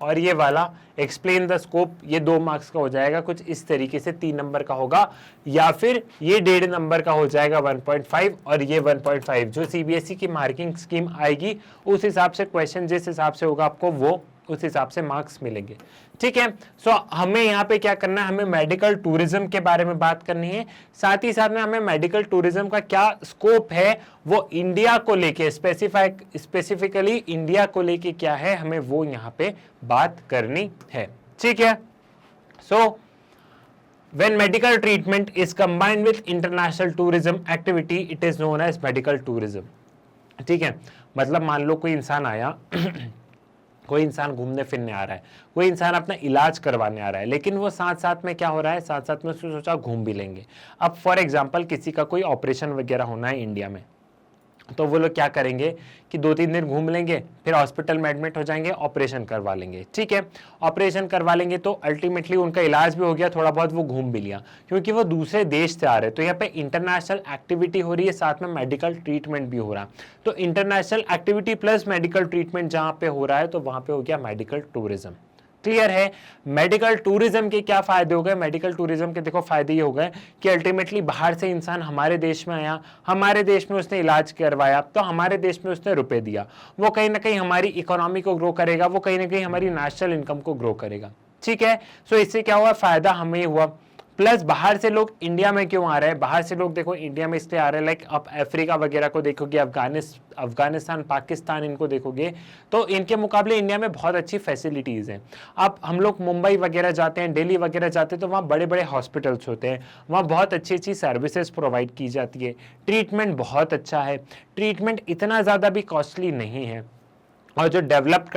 और ये वाला एक्सप्लेन द स्कोप ये 2 मार्क्स का हो जाएगा, कुछ इस तरीके से 3 नंबर का होगा, या फिर ये 1.5 नंबर का हो जाएगा 1.5 और ये 1.5। जो सीबीएसई की मार्किंग स्कीम आएगी उस हिसाब से क्वेश्चन जिस हिसाब से होगा आपको वो उस हिसाब से मार्क्स मिलेंगे। ठीक है, सो हमें यहाँ पे क्या करना है, हमें मेडिकल टूरिज्म के बारे में बात करनी है, साथ ही साथ में हमें मेडिकल टूरिज्म का क्या स्कोप है वो इंडिया को लेके, स्पेसिफिकली इंडिया को लेके क्या है हमें वो यहाँ पे बात करनी है। ठीक है, सो when medical treatment is combined with international tourism activity it is known as medical tourism। ठीक है, मतलब मान लो कोई इंसान आया कोई इंसान घूमने फिरने आ रहा है, कोई इंसान अपना इलाज करवाने आ रहा है, लेकिन वो साथ साथ में क्या हो रहा है, साथ साथ में उसने सोचा घूम भी लेंगे। अब फॉर एग्जांपल किसी का कोई ऑपरेशन वगैरह होना है इंडिया में, तो वो लोग क्या करेंगे कि 2-3 दिन घूम लेंगे, फिर हॉस्पिटल में एडमिट हो जाएंगे, ऑपरेशन करवा लेंगे। ठीक है, ऑपरेशन करवा लेंगे तो अल्टीमेटली उनका इलाज भी हो गया, थोड़ा बहुत वो घूम भी लिया, क्योंकि वो दूसरे देश से आ रहे हैं। तो यहाँ पे इंटरनेशनल एक्टिविटी हो रही है, साथ में मेडिकल ट्रीटमेंट भी हो रहा है। तो international activity plus medical treatment जहाँ पे हो रहा है, तो वहाँ पे हो गया मेडिकल टूरिज्म। क्लियर है। मेडिकल टूरिज्म के क्या फायदे हो गए? मेडिकल टूरिज्म के देखो फायदे ये हो गए कि अल्टीमेटली बाहर से इंसान हमारे देश में आया, हमारे देश में उसने इलाज करवाया, तो हमारे देश में उसने रुपए दिया, वो कहीं ना कहीं हमारी इकोनॉमी को ग्रो करेगा, वो कहीं ना कहीं हमारी नेशनल इनकम को ग्रो करेगा। ठीक है, सो इससे क्या हुआ? फायदा हमें हुआ। प्लस बाहर से लोग इंडिया में क्यों आ रहे हैं? बाहर से लोग देखो इंडिया में इसलिए आ रहे हैं, लाइक आप अफ्रीका वगैरह को देखोगे, अफगानिस्तान, पाकिस्तान, इनको देखोगे तो इनके मुकाबले इंडिया में बहुत अच्छी फैसिलिटीज़ हैं। अब हम लोग मुंबई वगैरह जाते हैं, दिल्ली वगैरह जाते हैं, तो वहाँ बड़े बड़े हॉस्पिटल्स होते हैं, वहाँ बहुत अच्छी अच्छी सर्विसेज प्रोवाइड की जाती है, ट्रीटमेंट बहुत अच्छा है, ट्रीटमेंट इतना ज़्यादा भी कॉस्टली नहीं है। और जो डेवलप्ड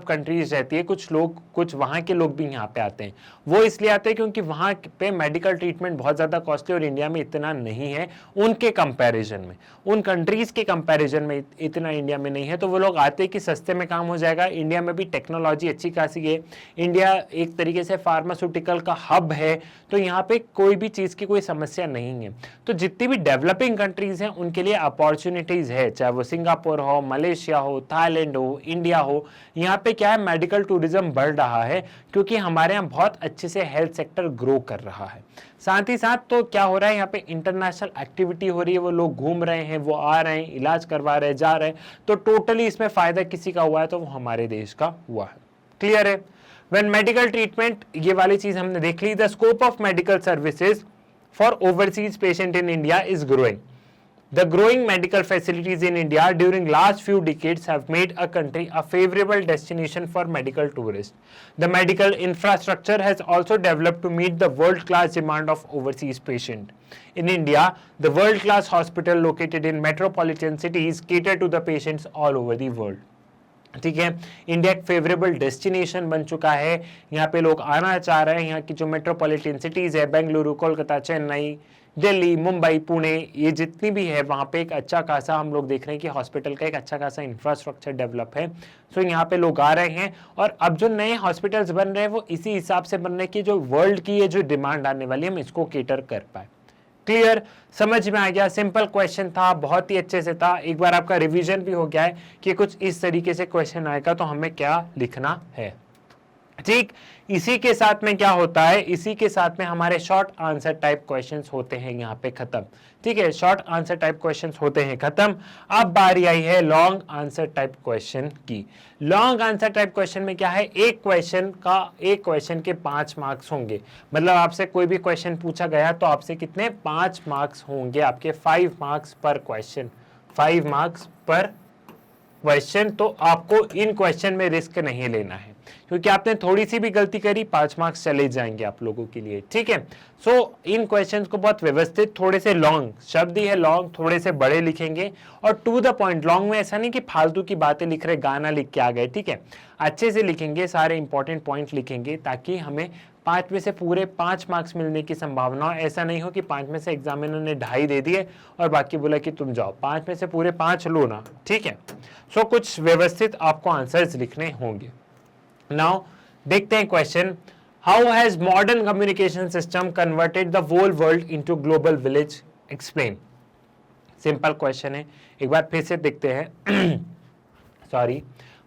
कंट्रीज रहती है, कुछ वहाँ के लोग भी यहाँ पे आते हैं। वो इसलिए आते हैं क्योंकि वहाँ पे मेडिकल ट्रीटमेंट बहुत ज़्यादा कॉस्टली और इंडिया में इतना नहीं है उनके कंपैरिजन में, उन कंट्रीज़ के कंपैरिजन में इतना इंडिया में नहीं है। तो वो लोग आते हैं कि सस्ते में काम हो जाएगा। इंडिया में भी टेक्नोलॉजी अच्छी खासी है, इंडिया एक तरीके से फार्मास्यूटिकल का हब है, तो यहाँ पे कोई भी चीज़ की कोई समस्या नहीं है। तो जितनी भी डेवलपिंग कंट्रीज़ हैं उनके लिए अपॉर्चुनिटीज़ है, चाहे वो सिंगापुर हो, मलेशिया हो, थाईलैंड हो, इंडिया हो। यहाँ पे क्या है? मेडिकल टूरिज्म बढ़ रहा है क्योंकि हमारे यहाँ बहुत अच्छे से हेल्थ सेक्टर ग्रो कर रहा है। साथ ही साथ तो क्या हो रहा है, यहाँ पे इंटरनेशनल एक्टिविटी हो रही है, वो लोग घूम रहे हैं, वो आ रहे हैं, इलाज करवा रहे हैं, जा रहे हैं, तो टोटली इसमें फायदा किसी का हुआ है तो वो हमारे देश का हुआ है। क्लियर है। व्हेन मेडिकल ट्रीटमेंट, ये वाली चीज हमने देख ली। The scope of medical services for overseas patient in India is growing. The growing medical facilities in India during last few decades have made a country a favorable destination for medical tourists. The medical infrastructure has also developed to meet the world-class demand of overseas patients. In India, the world-class hospital located in metropolitan cities cater to the patients all over the world. ठीक है, India एक favourable destination बन चुका है, यहाँ पे लोग आना चाह रहे हैं। यहाँ की जो मेट्रोपॉलिटन सिटीज़ है, बेंगलुरु, कोलकाता, चेन्नई, दिल्ली, मुंबई, पुणे, ये जितनी भी है, वहाँ पे एक अच्छा खासा हम लोग देख रहे हैं कि हॉस्पिटल का एक अच्छा खासा इंफ्रास्ट्रक्चर डेवलप है। सो यहाँ पे लोग आ रहे हैं और अब जो नए हॉस्पिटल्स बन रहे हैं वो इसी हिसाब से बन रहे हैं कि जो वर्ल्ड की ये जो डिमांड आने वाली है हम इसको केटर कर पाए। क्लियर, समझ में आ गया? सिंपल क्वेश्चन था, बहुत ही अच्छे से था। एक बार आपका रिवीजन भी हो गया है कि कुछ इस तरीके से क्वेश्चन आएगा तो हमें क्या लिखना है। ठीक, इसी के साथ में क्या होता है, इसी के साथ में हमारे शॉर्ट आंसर टाइप क्वेश्चंस होते हैं यहाँ पे खत्म। ठीक है, शॉर्ट आंसर टाइप क्वेश्चंस होते हैं खत्म। अब बारी आई है लॉन्ग आंसर टाइप क्वेश्चन की। लॉन्ग आंसर टाइप क्वेश्चन में क्या है, एक क्वेश्चन के 5 मार्क्स होंगे। मतलब आपसे कोई भी क्वेश्चन पूछा गया तो आपसे कितने 5 मार्क्स होंगे आपके, 5 मार्क्स पर क्वेश्चन, 5 मार्क्स पर क्वेश्चन। तो आपको इन क्वेश्चन में रिस्क नहीं लेना है क्योंकि आपने थोड़ी सी भी गलती करी 5 मार्क्स चले जाएंगे आप लोगों के लिए। ठीक है, सो इन क्वेश्चंस को बहुत व्यवस्थित, थोड़े से लॉन्ग, शब्द ही है लॉन्ग, थोड़े से बड़े लिखेंगे और टू द पॉइंट। लॉन्ग में ऐसा नहीं कि फालतू की बातें लिख रहे, गाना लिख के आ गए। ठीक है, अच्छे से लिखेंगे, सारे इंपॉर्टेंट पॉइंट लिखेंगे ताकि हमें 5 में से पूरे 5 मार्क्स मिलने की संभावना हो। ऐसा नहीं हो कि 5 में से एग्जामिनर ने 2.5 दे दिए और बाकी बोला कि तुम जाओ, 5 में से पूरे 5 लो ना। ठीक है, सो कुछ व्यवस्थित आपको आंसर्स लिखने होंगे। नाउ देखते हैं question, how has modern communication system converted the whole world into global village, explain. Simple question है, एक बार फिर से देखते हैं। Sorry,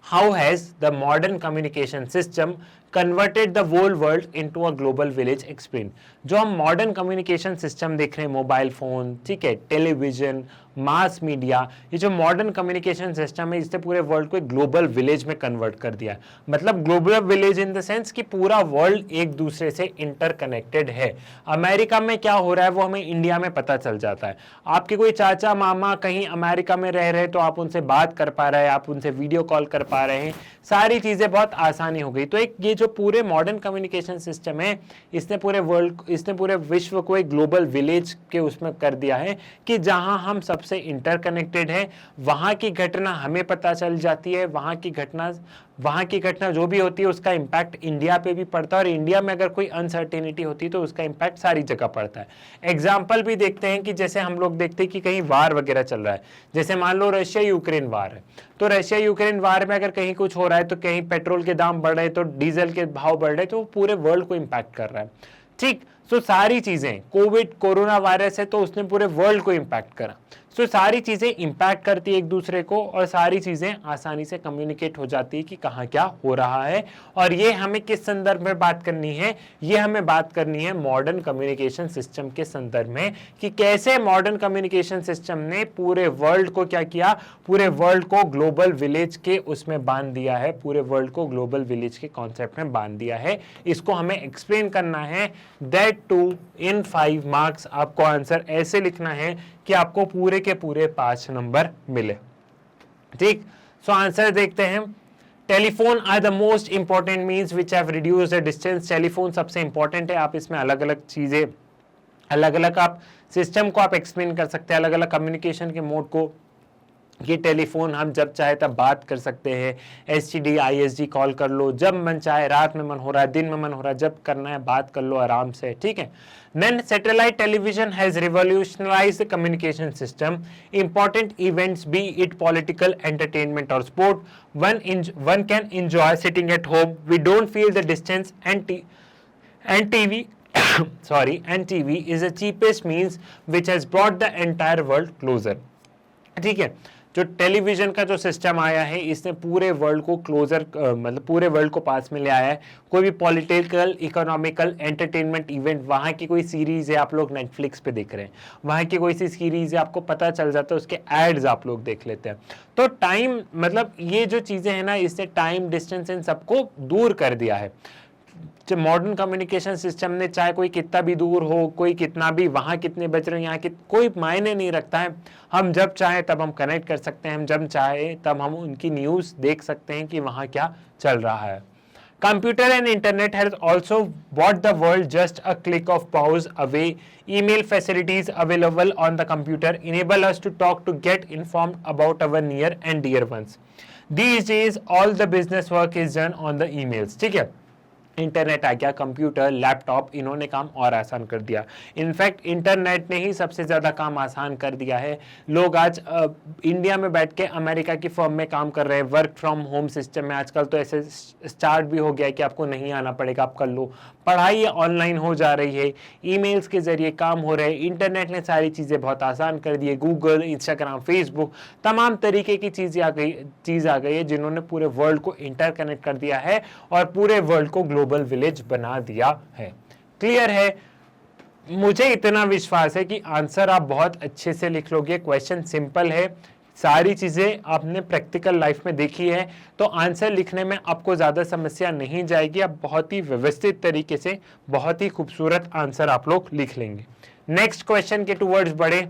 how has the modern communication system converted the whole world into a global village, explain. जो हम modern communication system देख रहे हैं, मोबाइल फोन, ठीक है, टेलीविजन, मास मीडिया, ये जो मॉडर्न कम्युनिकेशन सिस्टम है इसने पूरे वर्ल्ड को एक ग्लोबल विलेज में कन्वर्ट कर दिया है। मतलब global village in the sense कि पूरा वर्ल्ड एक दूसरे से इंटरकनेक्टेड है। अमेरिका में क्या हो रहा है वो हमें इंडिया में पता चल जाता है। आपके कोई चाचा मामा कहीं अमेरिका में रह रहे हैं तो आप उनसे बात कर पा रहे हैं, आप उनसे वीडियो कॉल कर पा रहे हैं, सारी चीजें बहुत आसानी हो गई। तो एक ये जो पूरे मॉडर्न कम्युनिकेशन सिस्टम है इसने पूरे विश्व को एक ग्लोबल विलेज के उसमें कर दिया है कि जहां हम सबसे इंटरकनेक्टेड हैं, वहां की घटना हमें पता चल जाती है, वहां की घटना वहां की घटना जो भी होती है उसका इम्पैक्ट इंडिया पे भी पड़ता है, और इंडिया में अगर कोई अनसर्टेनिटी होती है तो उसका इम्पैक्ट सारी जगह पड़ता है। एग्जाम्पल भी देखते हैं कि जैसे हम लोग देखते हैं कि कहीं वार वगैरह चल रहा है, जैसे मान लो रशिया यूक्रेन वार है, तो रशिया यूक्रेन वार में अगर कहीं कुछ हो रहा है तो कहीं पेट्रोल के दाम बढ़ रहे, तो डीजल के भाव बढ़ रहे, तो पूरे वर्ल्ड को इम्पैक्ट कर रहा है। ठीक, सो सारी चीजें, कोविड कोरोना वायरस है तो उसने पूरे वर्ल्ड को इम्पैक्ट करा। सो सारी चीजें इंपैक्ट करती है एक दूसरे को, और सारी चीजें आसानी से कम्युनिकेट हो जाती है कि कहाँ क्या हो रहा है। और ये हमें किस संदर्भ में बात करनी है, ये हमें बात करनी है मॉडर्न कम्युनिकेशन सिस्टम के संदर्भ में, कि कैसे मॉडर्न कम्युनिकेशन सिस्टम ने पूरे वर्ल्ड को क्या किया, पूरे वर्ल्ड को ग्लोबल विलेज के उसमें बांध दिया है, पूरे वर्ल्ड को ग्लोबल विलेज के कॉन्सेप्ट में बांध दिया है। इसको हमें एक्सप्लेन करना है, दैट टू इन 5 मार्क्स। आपको आंसर ऐसे लिखना है कि आपको पूरे के पूरे 5 नंबर मिले। ठीक, सो आंसर देखते हैं। Telephone are the most important means which have reduced the distance. Telephone सबसे इंपॉर्टेंट है। आप इसमें अलग अलग चीजें, अलग अलग आप सिस्टम को आप एक्सप्लेन कर सकते हैं, अलग अलग कम्युनिकेशन के मोड को, कि टेलीफोन हम जब चाहे तब बात कर सकते हैं, एसटीडी आईएसडी कॉल कर लो, जब मन चाहे, रात में मन हो रहा है, दिन में मन हो रहा है, जब करना है बात कर लो आराम से। ठीक है। Then satellite television has revolutionized the communication system. Important events, be it political, entertainment or sport, one can enjoy sitting at home. We don't feel the distance, and TV and TV is the cheapest means which has brought the entire world closer. ठीक है, जो television का जो system आया है इसने पूरे world को क्लोजर, मतलब पूरे वर्ल्ड को पास में ले आया है। कोई भी पॉलिटिकल, इकोनॉमिकल, एंटरटेनमेंट इवेंट, वहाँ की कोई सीरीज है, आप लोग नेटफ्लिक्स पे देख रहे हैं, वहाँ की कोई सी सीरीज है, आपको पता चल जाता है, उसके एड्स आप लोग देख लेते हैं। तो टाइम, मतलब ये जो चीज़ें हैं ना, इसने टाइम, डिस्टेंस इन सबको दूर कर दिया है। मॉडर्न कम्युनिकेशन सिस्टम ने, चाहे कोई कितना भी दूर हो, कोई कितना भी, वहाँ कितने बज रहे हैं, यहाँ कोई मायने नहीं रखता है। हम जब चाहे तब हम कनेक्ट कर सकते हैं, हम जब चाहे तब हम उनकी न्यूज़ देख सकते हैं कि वहाँ क्या चल रहा है। Computer and internet has also brought the world just a click of mouse away. Email facilities available on the computer enable us to talk, to get informed about our near and dear ones. These days all the business work is done on the emails. ठीक है, internet आ गया, computer, laptop, इन्होंने काम और आसान कर दिया। In fact internet ने ही सबसे ज़्यादा काम आसान कर दिया है। लोग आज इंडिया में बैठ के अमेरिका की फर्म में काम कर रहे हैं, वर्क फ्रॉम होम सिस्टम में। आजकल तो ऐसे स्टार्ट भी हो गया है कि आपको नहीं आना पड़ेगा, आप कर लो। पढ़ाई ऑनलाइन हो जा रही है, ईमेल्स के जरिए काम हो रहे हैं। इंटरनेट ने सारी चीज़ें बहुत आसान कर दी है। गूगल, इंस्टाग्राम, फेसबुक, तमाम तरीके की चीज़ आ गई है जिन्होंने पूरे वर्ल्ड को इंटरकनेक्ट कर दिया है और पूरे वर्ल्ड को ग्लोबल विलेज बना दिया है। क्लियर है? मुझे इतना विश्वास है कि आंसर आप बहुत अच्छे से लिख लोगे। क्वेश्चन सिंपल है, सारी चीज़ें आपने प्रैक्टिकल लाइफ में देखी है, तो आंसर लिखने में आपको ज़्यादा समस्या नहीं जाएगी। आप बहुत ही व्यवस्थित तरीके से बहुत ही खूबसूरत आंसर आप लोग लिख लेंगे। नेक्स्ट क्वेश्चन के टूवर्ड्स बढ़े।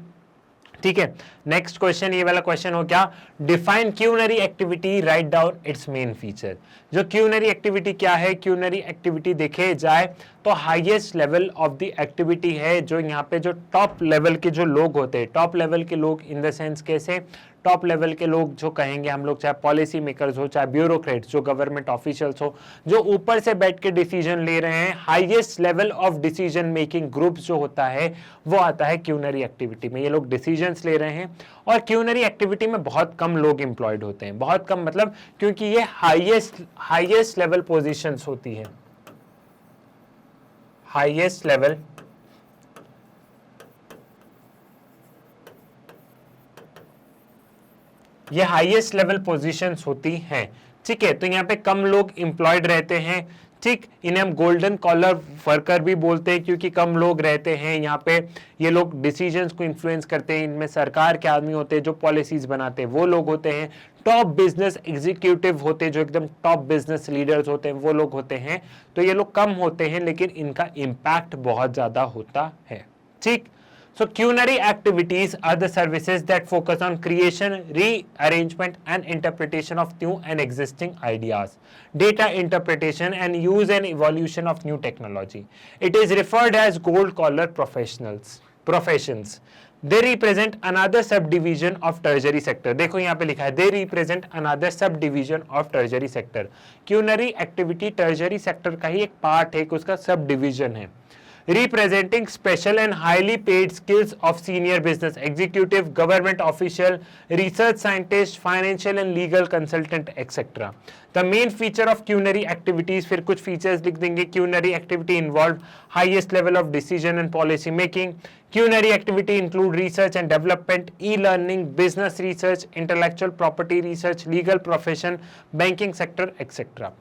ठीक है, नेक्स्ट क्वेश्चन, ये वाला क्वेश्चन हो क्या, define quinary activity, right down its main feature. जो क्यूनरी एक्टिविटी क्या है, क्यूनरी एक्टिविटी देखे जाए तो highest level of the activity है, जो यहाँ पे जो टॉप लेवल के जो लोग होते हैं, टॉप लेवल के लोग इन द सेंस कैसे, टॉप लेवल के लोग जो कहेंगे हम लोग, चाहे पॉलिसी मेकर्स हो, चाहे ब्यूरोक्रेट्स, जो गवर्नमेंट ऑफिशियल्स हो, जो ऊपर से बैठ के डिसीजन ले रहे हैं, highest level of decision making groups जो होता है वो आता है क्यूनरी एक्टिविटी में। ये लोग डिसीजंस ले रहे हैं और क्यूनरी एक्टिविटी में बहुत कम लोग एम्प्लॉयड होते हैं, बहुत कम, मतलब क्योंकि ये हाईएस्ट लेवल पोजीशंस होती है, हाईएस्ट लेवल ये हाईएस्ट लेवल पोजीशंस होती हैं। ठीक है, तो यहाँ पे कम लोग एम्प्लॉयड रहते हैं। ठीक, इन्हें हम गोल्डन कॉलर वर्कर भी बोलते हैं क्योंकि कम लोग रहते हैं यहाँ पे। ये लोग डिसीजंस को इन्फ्लुएंस करते हैं, इनमें सरकार के आदमी होते हैं, जो पॉलिसीज बनाते हैं वो लोग होते हैं। टॉप बिजनेस एग्जीक्यूटिव होते हैं, जो एकदम टॉप बिजनेस लीडर्स होते हैं, वो लोग होते हैं। तो ये लोग कम होते हैं लेकिन इनका इम्पैक्ट बहुत ज्यादा होता है। ठीक, so culinary activities are the services that focus on creation, rearrangement and interpretation of new and existing ideas, data interpretation and use and evolution of new technology. It is referred as gold collar professionals. Professions. They represent another sub division of tertiary sector. देखो यहाँ पे लिखा है they represent another sub division of tertiary sector. Quinary activity tertiary sector का ही एक part है, उसका सब डिवीजन है। representing special and highly paid skills of senior business executive, government official, research scientist, financial and legal consultant, etc. The main feature of culinary activities, फिर कुछ features लिख देंगे। culinary activity involve highest level of decision and policy making. Culinary activity include research and development, e-learning, business research, intellectual property research, legal profession, banking sector, etc.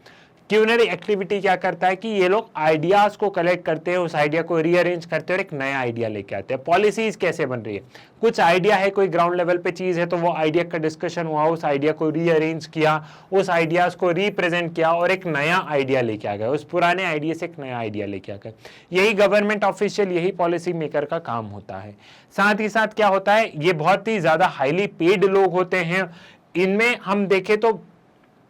Quinary activity क्या करता है कि ये लोग आइडियाज को collect करते हैं, उस आइडिया को रीअरेंज करते हैं और एक नया आइडिया लेके आते हैं। पॉलिसीज कैसे बन रही है, कुछ आइडिया है, कोई ग्राउंड लेवल पे चीज है, तो वो आइडिया का डिस्कशन हुआ, उस आइडिया को रीअरेंज किया, उस आइडियाज को रिप्रेजेंट किया और एक नया आइडिया लेके आ गए, उस पुराने आइडिया से एक नया आइडिया लेके आ गए। यही गवर्नमेंट ऑफिशियल, यही पॉलिसी मेकर का काम होता है। साथ ही साथ क्या होता है, ये बहुत ही ज्यादा हाईली पेड लोग होते हैं। इनमें हम देखें तो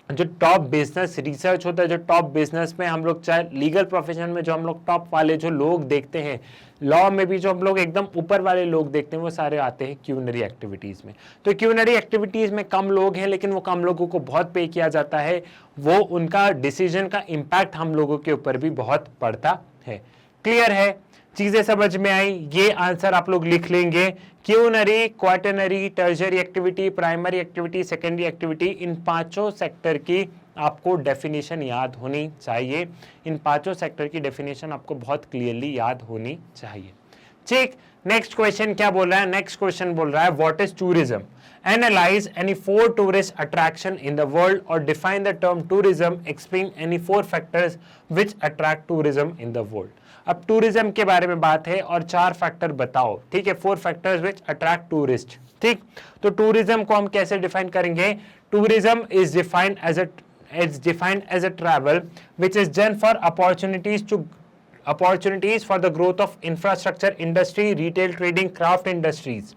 जो टॉप बिजनेस रिसर्च होता है, जो टॉप बिजनेस में हम लोग, चाहे लीगल प्रोफेशन में जो हम लोग टॉप वाले जो लोग देखते हैं, लॉ में भी जो हम लोग एकदम ऊपर वाले लोग देखते हैं, वो सारे आते हैं क्यूनरी एक्टिविटीज में। तो क्यूनरी एक्टिविटीज में कम लोग हैं, लेकिन वो कम लोगों को बहुत पे किया जाता है, वो उनका डिसीजन का इम्पैक्ट हम लोगों के ऊपर भी बहुत पड़ता है। क्लियर है, चीजें समझ में आई? ये आंसर आप लोग लिख लेंगे। Quinary, quaternary, tertiary activity, primary activity, secondary activity, इन पांचों सेक्टर की आपको डेफिनेशन याद होनी चाहिए। इन पांचों सेक्टर की डेफिनेशन आपको बहुत क्लियरली याद होनी चाहिए। ठीक, नेक्स्ट क्वेश्चन क्या बोल रहा है? नेक्स्ट क्वेश्चन बोल रहा है what is tourism? Analyze any 4 tourist attraction in the world or define the term tourism. Explain any 4 factors which attract tourism in the world. अब टूरिज्म के बारे में बात है और 4 फैक्टर बताओ, ठीक है? 4 फैक्टर्स विच अट्रैक्ट टूरिस्ट। ठीक, तो टूरिज्म को हम कैसे डिफाइन करेंगे? Tourism is defined as a travel which is done for opportunities for the growth of infrastructure, industry, retail, trading, craft industries.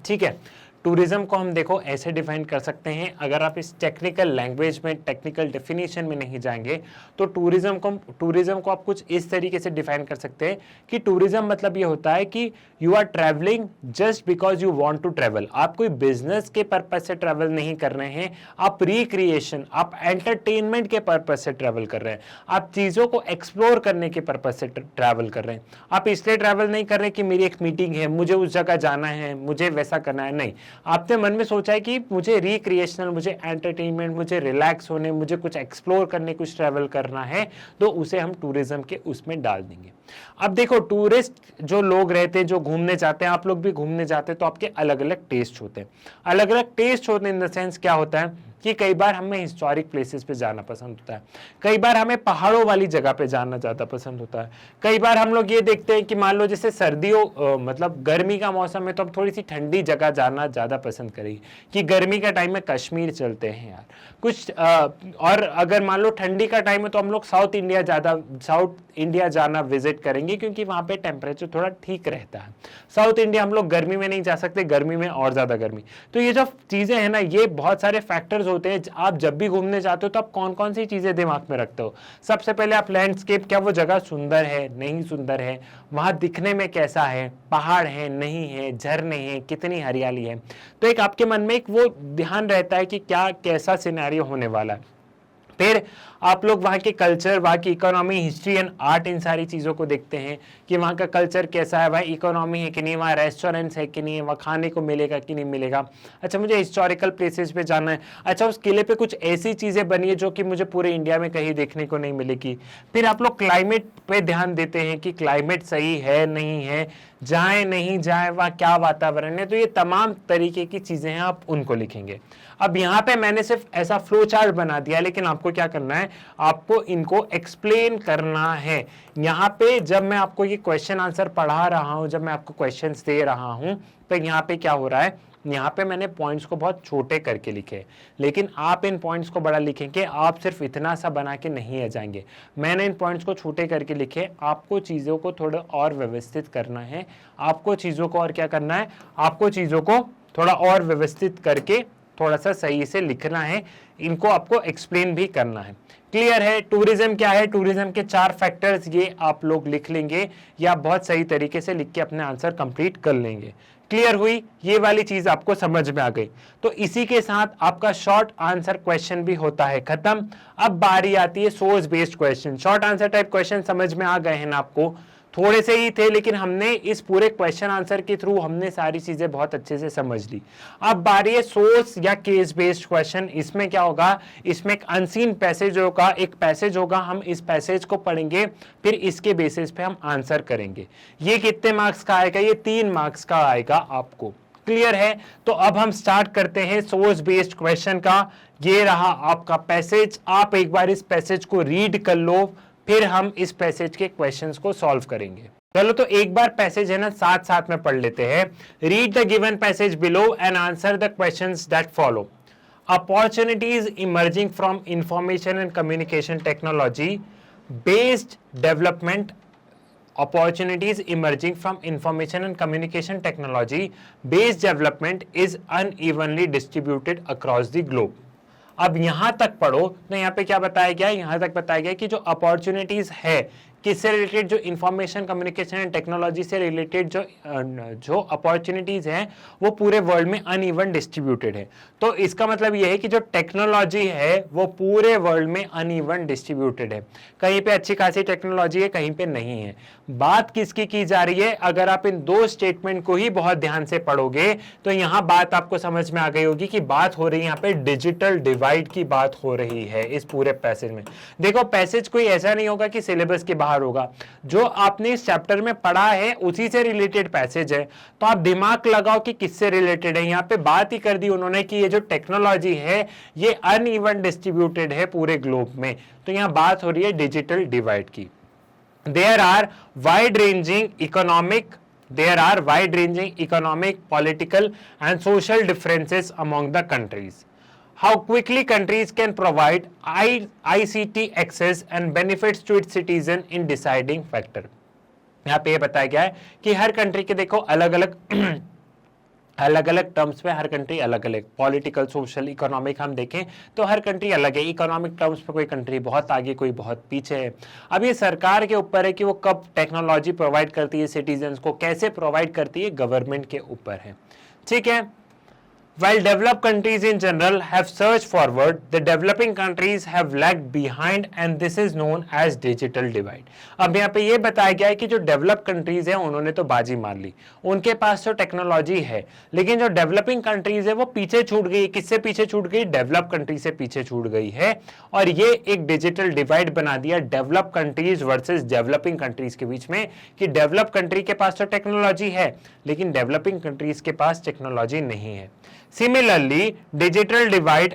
ठीक है, टूरिज्म को हम देखो ऐसे डिफाइन कर सकते हैं, अगर आप इस टेक्निकल लैंग्वेज में, टेक्निकल डेफिनेशन में नहीं जाएंगे तो टूरिज्म को आप कुछ इस तरीके से डिफाइन कर सकते हैं कि टूरिज्म मतलब ये होता है कि you are travelling just because you want to travel. आप कोई बिजनेस के पर्पज से ट्रैवल नहीं कर रहे हैं, आप रिक्रिएशन, आप एंटरटेनमेंट के पर्पज से ट्रैवल कर रहे हैं, आप चीज़ों को एक्सप्लोर करने के पर्पज से ट्रैवल कर रहे हैं। आप इसलिए ट्रैवल नहीं कर रहे कि मेरी एक मीटिंग है, मुझे उस जगह जाना है, मुझे वैसा करना है, नहीं। आपने मन में सोचा है कि मुझे रिक्रिएशनल, मुझे एंटरटेनमेंट, मुझे रिलैक्स होने, मुझे कुछ एक्सप्लोर करने, कुछ ट्रैवल करना है, तो उसे हम टूरिज्म के उसमें डाल देंगे। अब देखो, टूरिस्ट जो लोग रहते हैं, जो घूमने जाते हैं, आप लोग भी घूमने जाते हैं, तो आपके अलग अलग टेस्ट होते हैं। अलग अलग टेस्ट होते हैं इन द सेंस क्या होता है कि कई बार हमें हिस्टोरिक प्लेसेस पे जाना पसंद होता है, कई बार हमें पहाड़ों वाली जगह पे जाना ज़्यादा पसंद होता है, कई बार हम लोग ये देखते हैं कि मान लो जैसे सर्दियों मतलब गर्मी का मौसम है तो अब थोड़ी सी ठंडी जगह जाना ज़्यादा पसंद करेगी, कि गर्मी का टाइम में कश्मीर चलते हैं यार कुछ और अगर मान लो ठंडी का टाइम है तो हम लोग साउथ इंडिया जाना विजिट करेंगे, क्योंकि वहाँ पे टेम्परेचर थोड़ा ठीक रहता है। साउथ इंडिया हम लोग गर्मी में नहीं जा सकते, गर्मी में और ज़्यादा गर्मी। तो ये जो चीज़ें हैं ना, ये बहुत सारे फैक्टर्स होते हैं। आप जब भी घूमने जाते हो तो आप कौन कौन सी चीजें दिमाग में रखते हो? सबसे पहले आप लैंडस्केप, क्या वो जगह सुंदर है, नहीं सुंदर है, वहां दिखने में कैसा है, पहाड़ है, नहीं है, झरने हैं, कितनी हरियाली है। तो एक आपके मन में एक वो ध्यान रहता है कि क्या कैसा सिनेरियो होने वाला है। फिर आप लोग वहाँ के कल्चर, वहाँ की इकोनॉमी, हिस्ट्री एंड आर्ट, इन सारी चीज़ों को देखते हैं कि वहाँ का कल्चर कैसा है, वहाँ इकोनॉमी है कि नहीं, वहाँ रेस्टोरेंट्स है कि नहीं, वहाँ खाने को मिलेगा कि नहीं मिलेगा। अच्छा, मुझे हिस्टोरिकल प्लेसेस पे जाना है, अच्छा उस किले पे कुछ ऐसी चीज़ें बनी है जो कि मुझे पूरे इंडिया में कहीं देखने को नहीं मिलेगी। फिर आप लोग क्लाइमेट पे ध्यान देते हैं कि क्लाइमेट सही है नहीं है, जाए नहीं जाए, वहाँ क्या वातावरण है। तो ये तमाम तरीके की चीज़ें हैं, आप उनको लिखेंगे। अब यहाँ पे मैंने सिर्फ ऐसा फ्लो चार्ट बना दिया, लेकिन आपको क्या करना है, आपको इनको एक्सप्लेन करना है। यहाँ पे जब मैं आपको ये क्वेश्चन आंसर पढ़ा रहा हूँ, जब मैं आपको क्वेश्चंस दे रहा हूँ, तो यहाँ पे क्या हो रहा है, यहाँ पे मैंने पॉइंट्स को बहुत छोटे करके लिखे, लेकिन आप इन पॉइंट्स को बड़ा लिखेंगे। आप सिर्फ इतना सा बना के नहीं आ जाएंगे। मैंने इन पॉइंट्स को छोटे करके लिखे, आपको चीज़ों को थोड़ा और व्यवस्थित करना है। आपको चीज़ों को और क्या करना है, आपको चीज़ों को थोड़ा और व्यवस्थित करके थोड़ा सा सही से लिखना है, इनको आपको एक्सप्लेन भी करना है। क्लियर है? टूरिज्म क्या है, टूरिज्म के 4 फैक्टर्स ये आप लोग लिख लेंगे या बहुत सही तरीके से लिख के अपने आंसर कंप्लीट कर लेंगे। क्लियर हुई? ये वाली चीज आपको समझ में आ गई। तो इसी के साथ आपका शॉर्ट आंसर क्वेश्चन भी होता है खत्म। अब बारी आती है source based question. Short answer type question समझ में आ गए हैं ना आपको? थोड़े से ही थे, लेकिन हमने इस पूरे क्वेश्चन आंसर के थ्रू हमने सारी चीजें बहुत अच्छे से समझ ली। अब बारी है सोर्स या केस बेस्ड क्वेश्चन। इसमें क्या होगा, इसमें एक अनसीन पैसेज होगा, एक पैसेज होगा, हम इस पैसेज को पढ़ेंगे, फिर इसके बेसिस पे हम आंसर करेंगे। ये कितने मार्क्स का आएगा? ये 3 मार्क्स का आएगा आपको। क्लियर है? तो अब हम स्टार्ट करते हैं सोर्स बेस्ड क्वेश्चन का। ये रहा आपका पैसेज, आप एक बार इस पैसेज को रीड कर लो, फिर हम इस पैसेज के क्वेश्चंस को सॉल्व करेंगे। चलो तो एक बार पैसेज है ना साथ साथ में पढ़ लेते हैं। Read the given passage below and answer the questions that follow. Opportunities emerging from information and communication technology based development. Opportunities emerging from information and communication technology based development is unevenly distributed across the globe. अब यहां तक पढ़ो तो यहां पे क्या बताया गया? यहां तक बताया गया कि जो अपॉर्चुनिटीज है, किससे रिलेटेड, जो इंफॉर्मेशन कम्युनिकेशन एंड टेक्नोलॉजी से रिलेटेड जो अपॉर्चुनिटीज हैं वो पूरे वर्ल्ड में अनइवन डिस्ट्रीब्यूटेड है। तो इसका मतलब यह है कि जो टेक्नोलॉजी है वो पूरे वर्ल्ड में अनइवन डिस्ट्रीब्यूटेड है। कहीं पे अच्छी खासी टेक्नोलॉजी है, कहीं पे नहीं है। बात किसकी की जा रही है? अगर आप इन 2 स्टेटमेंट को ही बहुत ध्यान से पढ़ोगे तो यहां बात आपको समझ में आ गई होगी कि बात हो रही है यहां पे डिजिटल डिवाइड की बात हो रही है इस पूरे पैसेज में। देखो पैसेज कोई ऐसा नहीं होगा कि सिलेबस के बाहर होगा, जो आपने इस चैप्टर में पढ़ा है उसी से रिलेटेड पैसेज है। तो आप दिमाग लगाओ कि किससे रिलेटेड है। यहां पे बात ही कर दी उन्होंने कि ये जो टेक्नोलॉजी है ये अनइवन डिस्ट्रीब्यूटेड है पूरे ग्लोब में। तो यहां बात हो रही है डिजिटल डिवाइड की। There are wide-ranging economic, political, and social differences among the countries. How quickly countries can provide ICT access and benefits to its citizen in deciding factor. यहाँ पे ये बताया गया है कि हर कंट्री के देखो अलग अलग टर्म्स में हर कंट्री अलग अलग, पॉलिटिकल, सोशल, इकोनॉमिक हम देखें तो हर कंट्री अलग है। इकोनॉमिक टर्म्स में कोई कंट्री बहुत आगे, कोई बहुत पीछे है। अब ये सरकार के ऊपर है कि वो कब टेक्नोलॉजी प्रोवाइड करती है सिटीजन्स को, कैसे प्रोवाइड करती है, गवर्नमेंट के ऊपर है। ठीक है। While developed countries in general have surged forward, the developing countries have lagged behind and this is known as digital divide. अब यहाँ पे ये बताया गया है कि जो डेवलप कंट्रीज हैं उन्होंने तो बाजी मार ली, उनके पास तो टेक्नोलॉजी है, लेकिन जो डेवलपिंग कंट्रीज है वो पीछे छूट गई। किससे पीछे छूट गई? डेवलप कंट्री से पीछे छूट गई है। और ये एक डिजिटल डिवाइड बना दिया develop countries versus developing countries के बीच में, कि डेवलप कंट्री के पास तो टेक्नोलॉजी है लेकिन डेवलपिंग कंट्रीज के पास टेक्नोलॉजी नहीं है। Similarly, digital divide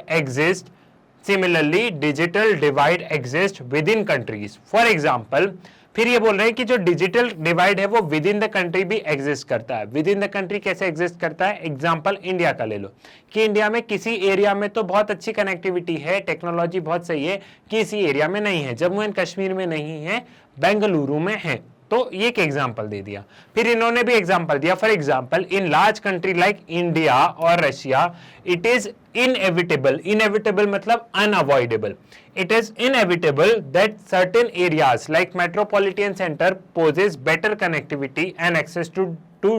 exists within countries. For example, फिर ये बोल रहे हैं कि जो डिजिटल डिवाइड है वो विद इन द कंट्री भी एग्जिस्ट करता है। विद इन द कंट्री कैसे एग्जिस्ट करता है? एग्जांपल इंडिया का ले लो कि इंडिया में किसी एरिया में तो बहुत अच्छी कनेक्टिविटी है, टेक्नोलॉजी बहुत सही है, किसी एरिया में नहीं है, जम्मू एंड कश्मीर में नहीं है, बेंगलुरु में है। तो ये एक एग्जांपल दे दिया। फिर इन्होंने भी एग्जांपल दिया, for example in large country like India और Russia it is inevitable, inevitable मतलब unavoidable, it is inevitable that certain areas like metropolitan center poses better connectivity and access to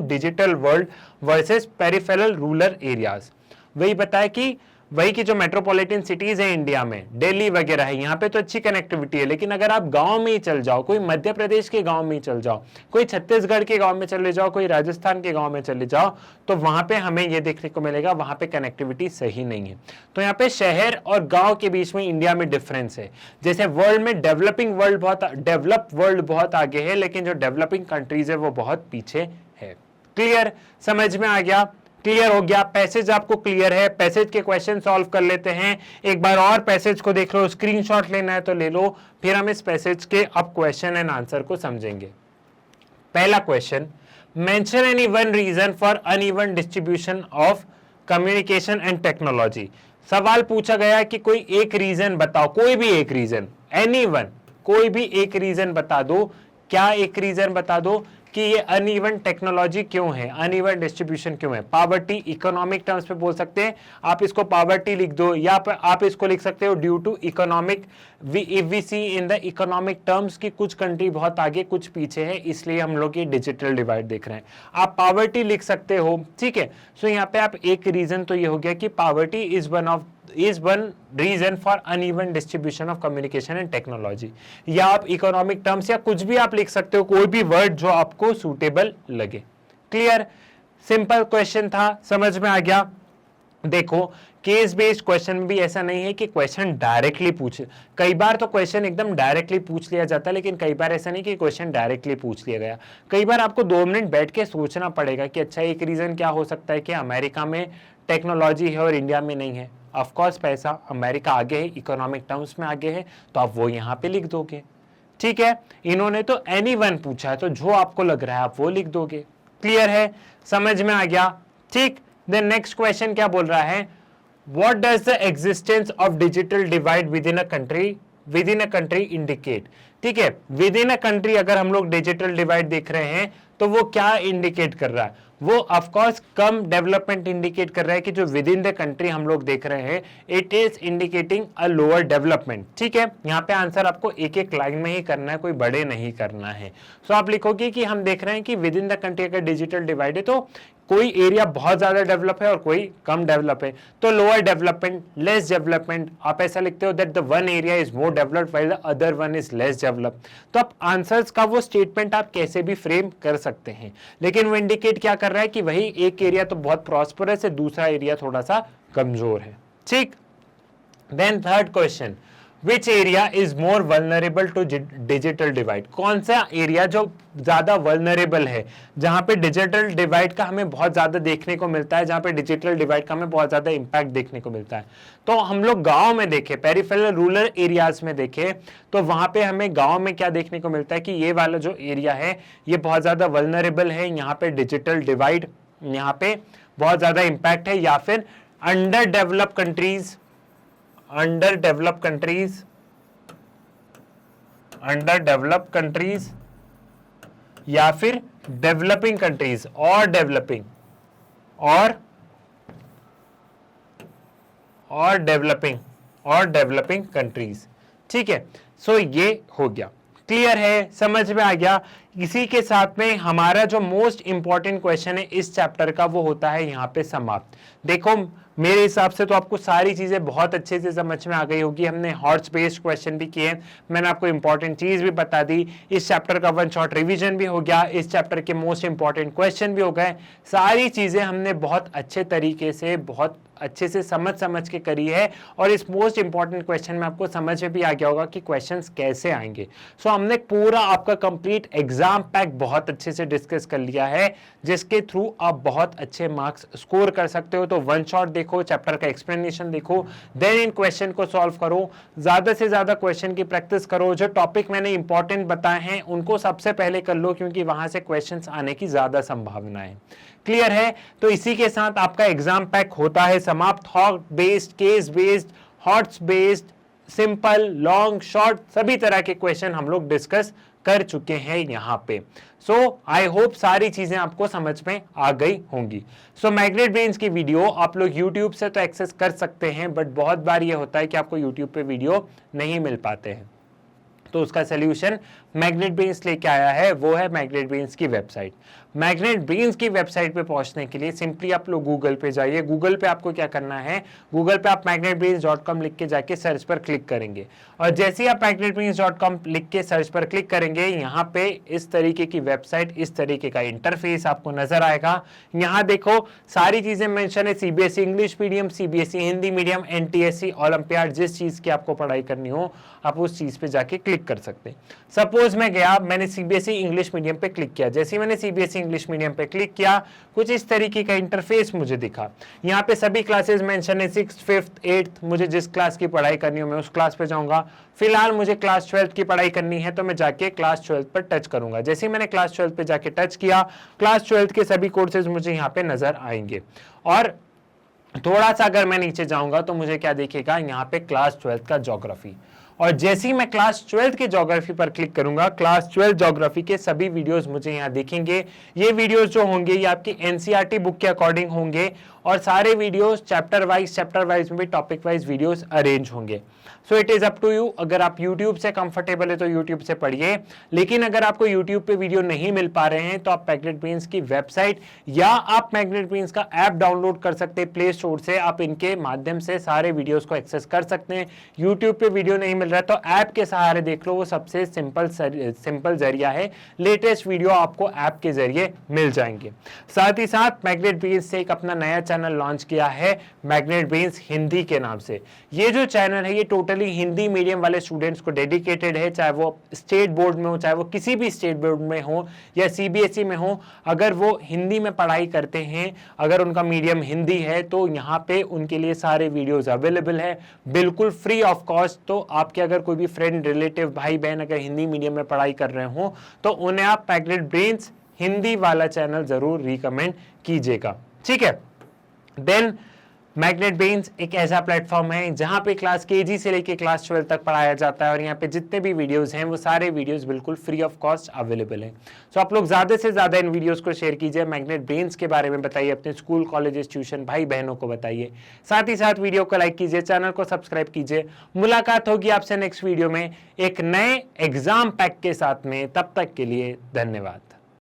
digital world versus peripheral rural areas. वही बताया कि वही की जो metropolitan cities है India में, दिल्ली वगैरह है, यहाँ पे तो अच्छी कनेक्टिविटी है, लेकिन अगर आप गांव में ही चल जाओ, कोई मध्य प्रदेश के गांव में ही चल जाओ, कोई छत्तीसगढ़ के गांव में चले जाओ, कोई राजस्थान के गांव में चले जाओ, तो वहां पे हमें ये देखने को मिलेगा वहां पे कनेक्टिविटी सही नहीं है। तो यहाँ पे शहर और गांव के बीच में इंडिया में डिफरेंस है। जैसे वर्ल्ड में डेवलपिंग वर्ल्ड बहुत, डेवलप्ड वर्ल्ड बहुत आगे है, लेकिन जो डेवलपिंग कंट्रीज है वो बहुत पीछे है। क्लियर? समझ में आ गया? क्लियर हो गया? पैसेज आपको क्लियर है? पैसेज के क्वेश्चन सॉल्व कर लेते हैं। एक बार और पैसेज को देख लो, स्क्रीनशॉट लेना है तो ले लो, फिर हम इस पैसेज के अब क्वेश्चन एंड आंसर को समझेंगे। पहला question, mention any one reason for uneven distribution of communication and technology. सवाल पूछा गया कि कोई एक रीजन बताओ, कोई भी एक रीजन, एनी वन, कोई भी एक रीजन बता दो। क्या एक रीजन बता दो कि ये अनइवन टेक्नोलॉजी क्यों है, अनइवन डिस्ट्रीब्यूशन क्यों है। पावर्टी इकोनॉमिक टर्म्स पे बोल सकते हैं, आप इसको पावर्टी लिख दो, या आप इसको लिख सकते हो due to economic, if we see in the economic terms की कुछ कंट्री बहुत आगे कुछ पीछे है, इसलिए हम लोग ये डिजिटल डिवाइड देख रहे हैं। आप पावर्टी लिख सकते हो, ठीक है। सो यहाँ पे आप एक रीजन तो ये हो गया कि poverty is one reason for uneven distribution of communication and technology. या आप इकोनॉमिक टर्म्स या कुछ भी आप लिख सकते हो, कोई भी वर्ड जो आपको सूटेबल लगे। क्लियर, सिंपल क्वेश्चन था, समझ में आ गया। देखो केस बेस्ड क्वेश्चन में भी ऐसा नहीं है कि क्वेश्चन डायरेक्टली पूछे, कई बार तो क्वेश्चन एकदम डायरेक्टली पूछ लिया जाता है, लेकिन कई बार ऐसा नहीं कि क्वेश्चन डायरेक्टली पूछ लिया गया। कई बार आपको 2 मिनट बैठ के सोचना पड़ेगा कि अच्छा एक रीजन क्या हो सकता है कि अमेरिका में टेक्नोलॉजी है और इंडिया में नहीं है। ऑफकोर्स पैसा अमेरिका आगे है, इकोनॉमिक टर्म्स में आगे है, तो आप वो यहाँ पे लिख दोगे, ठीक है। इन्होंने तो एनीवन पूछा है, तो जो आपको लग रहा है आप वो लिख दोगे। क्लियर है, समझ में आ गया, ठीक। देन नेक्स्ट क्वेश्चन क्या बोल रहा है, what does the existence of digital divide with in a country indicate. ठीक है, विद इन अ कंट्री अगर हम लोग डिजिटल डिवाइड देख रहे हैं तो वो क्या इंडिकेट कर रहा है, वो of course come development indicate कर रहा है कि जो विद इन द कंट्री हम लोग देख रहे हैं it is indicating a lower development. ठीक है, यहाँ पे आंसर आपको एक एक लाइन में ही करना है, कोई बड़े नहीं करना है। सो आप लिखोगे कि हम देख रहे हैं कि विद इन द कंट्री अगर डिजिटल डिवाइड है तो कोई एरिया बहुत ज्यादा डेवलप है और कोई कम डेवलप है, तो लोअर डेवलपमेंट, लेस डेवलपमेंट। आप ऐसा लिखते हो that the one area is more developed while the other one is less developed. तो आप आंसर्स का वो स्टेटमेंट आप कैसे भी फ्रेम कर सकते हैं, लेकिन वो इंडिकेट क्या कर रहा है कि वही एक एरिया तो बहुत प्रॉस्परस है, दूसरा एरिया थोड़ा सा कमजोर है। ठीक, then third question, which area is more vulnerable to digital divide. कौन सा एरिया जो ज्यादा वल्नरेबल है, जहां पे डिजिटल डिवाइड का हमें बहुत ज्यादा देखने को मिलता है, जहां पे डिजिटल डिवाइड का हमें बहुत ज्यादा इंपैक्ट देखने को मिलता है। तो हम लोग गांव में देखें, पेरिफेरल रूरल एरियाज में देखें, तो वहां पे हमें गांव में क्या देखने को मिलता है कि ये वाला जो एरिया है ये बहुत ज्यादा वल्नरेबल है, यहाँ पे डिजिटल डिवाइड, यहाँ पे बहुत ज्यादा इंपैक्ट है। या फिर under develop countries, under develop countries या फिर डेवलपिंग कंट्रीज और डेवलपिंग कंट्रीज। ठीक है, सो ये हो गया, क्लियर है, समझ में आ गया। इसी के साथ में हमारा जो मोस्ट इंपॉर्टेंट क्वेश्चन है इस चैप्टर का वो होता है यहाँ पे समाप्त। देखो मेरे हिसाब से तो आपको सारी चीजें बहुत अच्छे से समझ में आ गई होगी। हमने हॉट्स बेस्ड क्वेश्चन भी किए, मैंने आपको इंपॉर्टेंट चीज भी बता दी, इस चैप्टर का वन शॉट रिवीजन भी हो गया, इस चैप्टर के मोस्ट इंपॉर्टेंट क्वेश्चन भी हो गए। सारी चीजें हमने बहुत अच्छे तरीके से, बहुत अच्छे से समझ के करी है, और इस मोस्ट इंपॉर्टेंट क्वेश्चन में आपको समझ में भी आ गया होगा कि क्वेश्चंस कैसे आएंगे। सो हमने पूरा आपका कंप्लीट एग्जाम पैक बहुत अच्छे से डिस्कस कर लिया है, जिसके थ्रू आप बहुत अच्छे मार्क्स स्कोर कर सकते हो। तो वन शॉट देखो, चैप्टर का एक्सप्लेनेशन देखो, देन इन क्वेश्चन को सॉल्व करो, ज्यादा से ज्यादा क्वेश्चन की प्रैक्टिस करो। जो टॉपिक मैंने इंपॉर्टेंट बताए हैं उनको सबसे पहले कर लो, क्योंकि वहां से क्वेश्चंस आने की ज्यादा संभावना है। क्लियर है, तो इसी के साथ आपका एग्जाम पैक होता है समाप्त। Hot based, case based, hots based, simple, long, short, सभी तरह के क्वेश्चन हम लोग डिस्कस कर चुके हैं यहाँ पे। सो आई होप सारी चीजें आपको समझ में आ गई होंगी। सो मैग्नेट ब्रेन्स की वीडियो आप लोग यूट्यूब से तो एक्सेस कर सकते हैं, बट बहुत बार ये होता है कि आपको यूट्यूब पे वीडियो नहीं मिल पाते हैं, तो उसका सोल्यूशन मैग्नेट ब्रेन्स लेके आया है, वो है मैग्नेट ब्रेन्स की वेबसाइट। मैग्नेट ब्रेन्स की वेबसाइट पे पहुंचने के लिए सिंपली आप लोग गूगल पे जाइए। गूगल पे आपको क्या करना है, गूगल पे आप magnetbrains.com लिख के जाके सर्च पर क्लिक करेंगे, और जैसे ही आप magnetbrains.com लिख के सर्च पर क्लिक करेंगे, यहाँ पे इस तरीके की वेबसाइट, इस तरीके का इंटरफेस आपको नजर आएगा। यहाँ देखो सारी चीजें मेंशन है, CBSE English medium, CBSE Hindi medium, NTSE olympiad, जिस चीज की आपको पढ़ाई करनी हो आप उस चीज पे जाके क्लिक कर सकते हैं। सपोज मैं गया, मैंने CBSE इंग्लिश मीडियम पे क्लिक किया, जैसे ही मैंने CBSE इंग्लिश मीडियम पे क्लिक किया कुछ इस तरीके का इंटरफेस मुझे दिखा। यहाँ पे सभी क्लासेस मेंशन है, 6th, 5th, 8th, मुझे जिस क्लास की पढ़ाई करनी हो मैं उस क्लास पे जाऊंगा। फिलहाल मुझे क्लास 12th की पढ़ाई करनी है, तो मैं जाके क्लास 12th पर टच करूंगा। जैसे ही मैंने क्लास 12th पे जाके टच किया, क्लास 12th के सभी कोर्सेज मुझे यहाँ पे नजर आएंगे। और थोड़ा सा अगर मैं नीचे जाऊंगा तो मुझे क्या दिखेगा, यहाँ पे क्लास 12th का ज्योग्राफी, और जैसे ही मैं क्लास 12th के ज्योग्राफी पर क्लिक करूंगा, क्लास 12 ज्योग्राफी के सभी वीडियोस मुझे यहाँ दिखेंगे। ये वीडियोस जो होंगे ये आपकी एनसीईआरटी बुक के अकॉर्डिंग होंगे और सारे वीडियोस चैप्टर वाइज में भी टॉपिक वाइज वीडियोस अरेंज होंगे। So it is up to you, अगर आप YouTube से कंफर्टेबल है तो YouTube से पढ़िए, लेकिन अगर आपको YouTube पे वीडियो नहीं मिल पा रहे हैं तो आप मैग्नेट ब्रेन्स की वेबसाइट या आप मैग्नेट ब्रेन्स का ऐप डाउनलोड कर सकते हैं प्ले स्टोर से। आप इनके माध्यम से सारे वीडियोस को एक्सेस कर सकते हैं। YouTube पे वीडियो नहीं मिल रहा है तो ऐप के सहारे देख लो, वो सबसे सिंपल जरिया है। लेटेस्ट वीडियो आपको ऐप के जरिए मिल जाएंगे। साथ ही साथ मैग्नेट ब्रेन्स से एक अपना नया चैनल लॉन्च किया है, मैग्नेट ब्रेन्स हिंदी के नाम से। ये जो चैनल है ये टोटली हिंदी मीडियम वाले स्टूडेंट्स को डेडिकेटेड है, चाहे वो स्टेट बोर्ड में हो, चाहे वो किसी भी स्टेट बोर्ड में हो या सीबीएसई में हो। अगर वो हिंदी में पढ़ाई करते हैं, अगर उनका मीडियम हिंदी है, तो यहाँ पे उनके लिए सारे वीडियोस अवेलेबल है बिल्कुल फ्री ऑफ कॉस्ट। तो आपके अगर कोई भी फ्रेंड, रिलेटिव, भाई बहन अगर हिंदी मीडियम में पढ़ाई कर रहे हो तो उन्हें आप मैग्नेट ब्रेन्स हिंदी वाला चैनल जरूर रिकमेंड कीजिएगा, ठीक है। देन मैग्नेट ब्रेन्स एक ऐसा प्लेटफॉर्म है जहां पे क्लास केजी से लेके क्लास 12 तक पढ़ाया जाता है और यहाँ पे जितने भी वीडियोस हैं वो सारे वीडियोस बिल्कुल फ्री ऑफ कॉस्ट अवेलेबल हैं। सो आप लोग ज्यादा से ज्यादा इन वीडियोस को शेयर कीजिए, मैग्नेट ब्रेन्स के बारे में बताइए, अपने स्कूल, कॉलेजेस, ट्यूशन भाई बहनों को बताइए। साथ ही साथ वीडियो को लाइक कीजिए, चैनल को सब्सक्राइब कीजिए। मुलाकात होगी आपसे नेक्स्ट वीडियो में एक नए एग्जाम पैक के साथ में। तब तक के लिए धन्यवाद।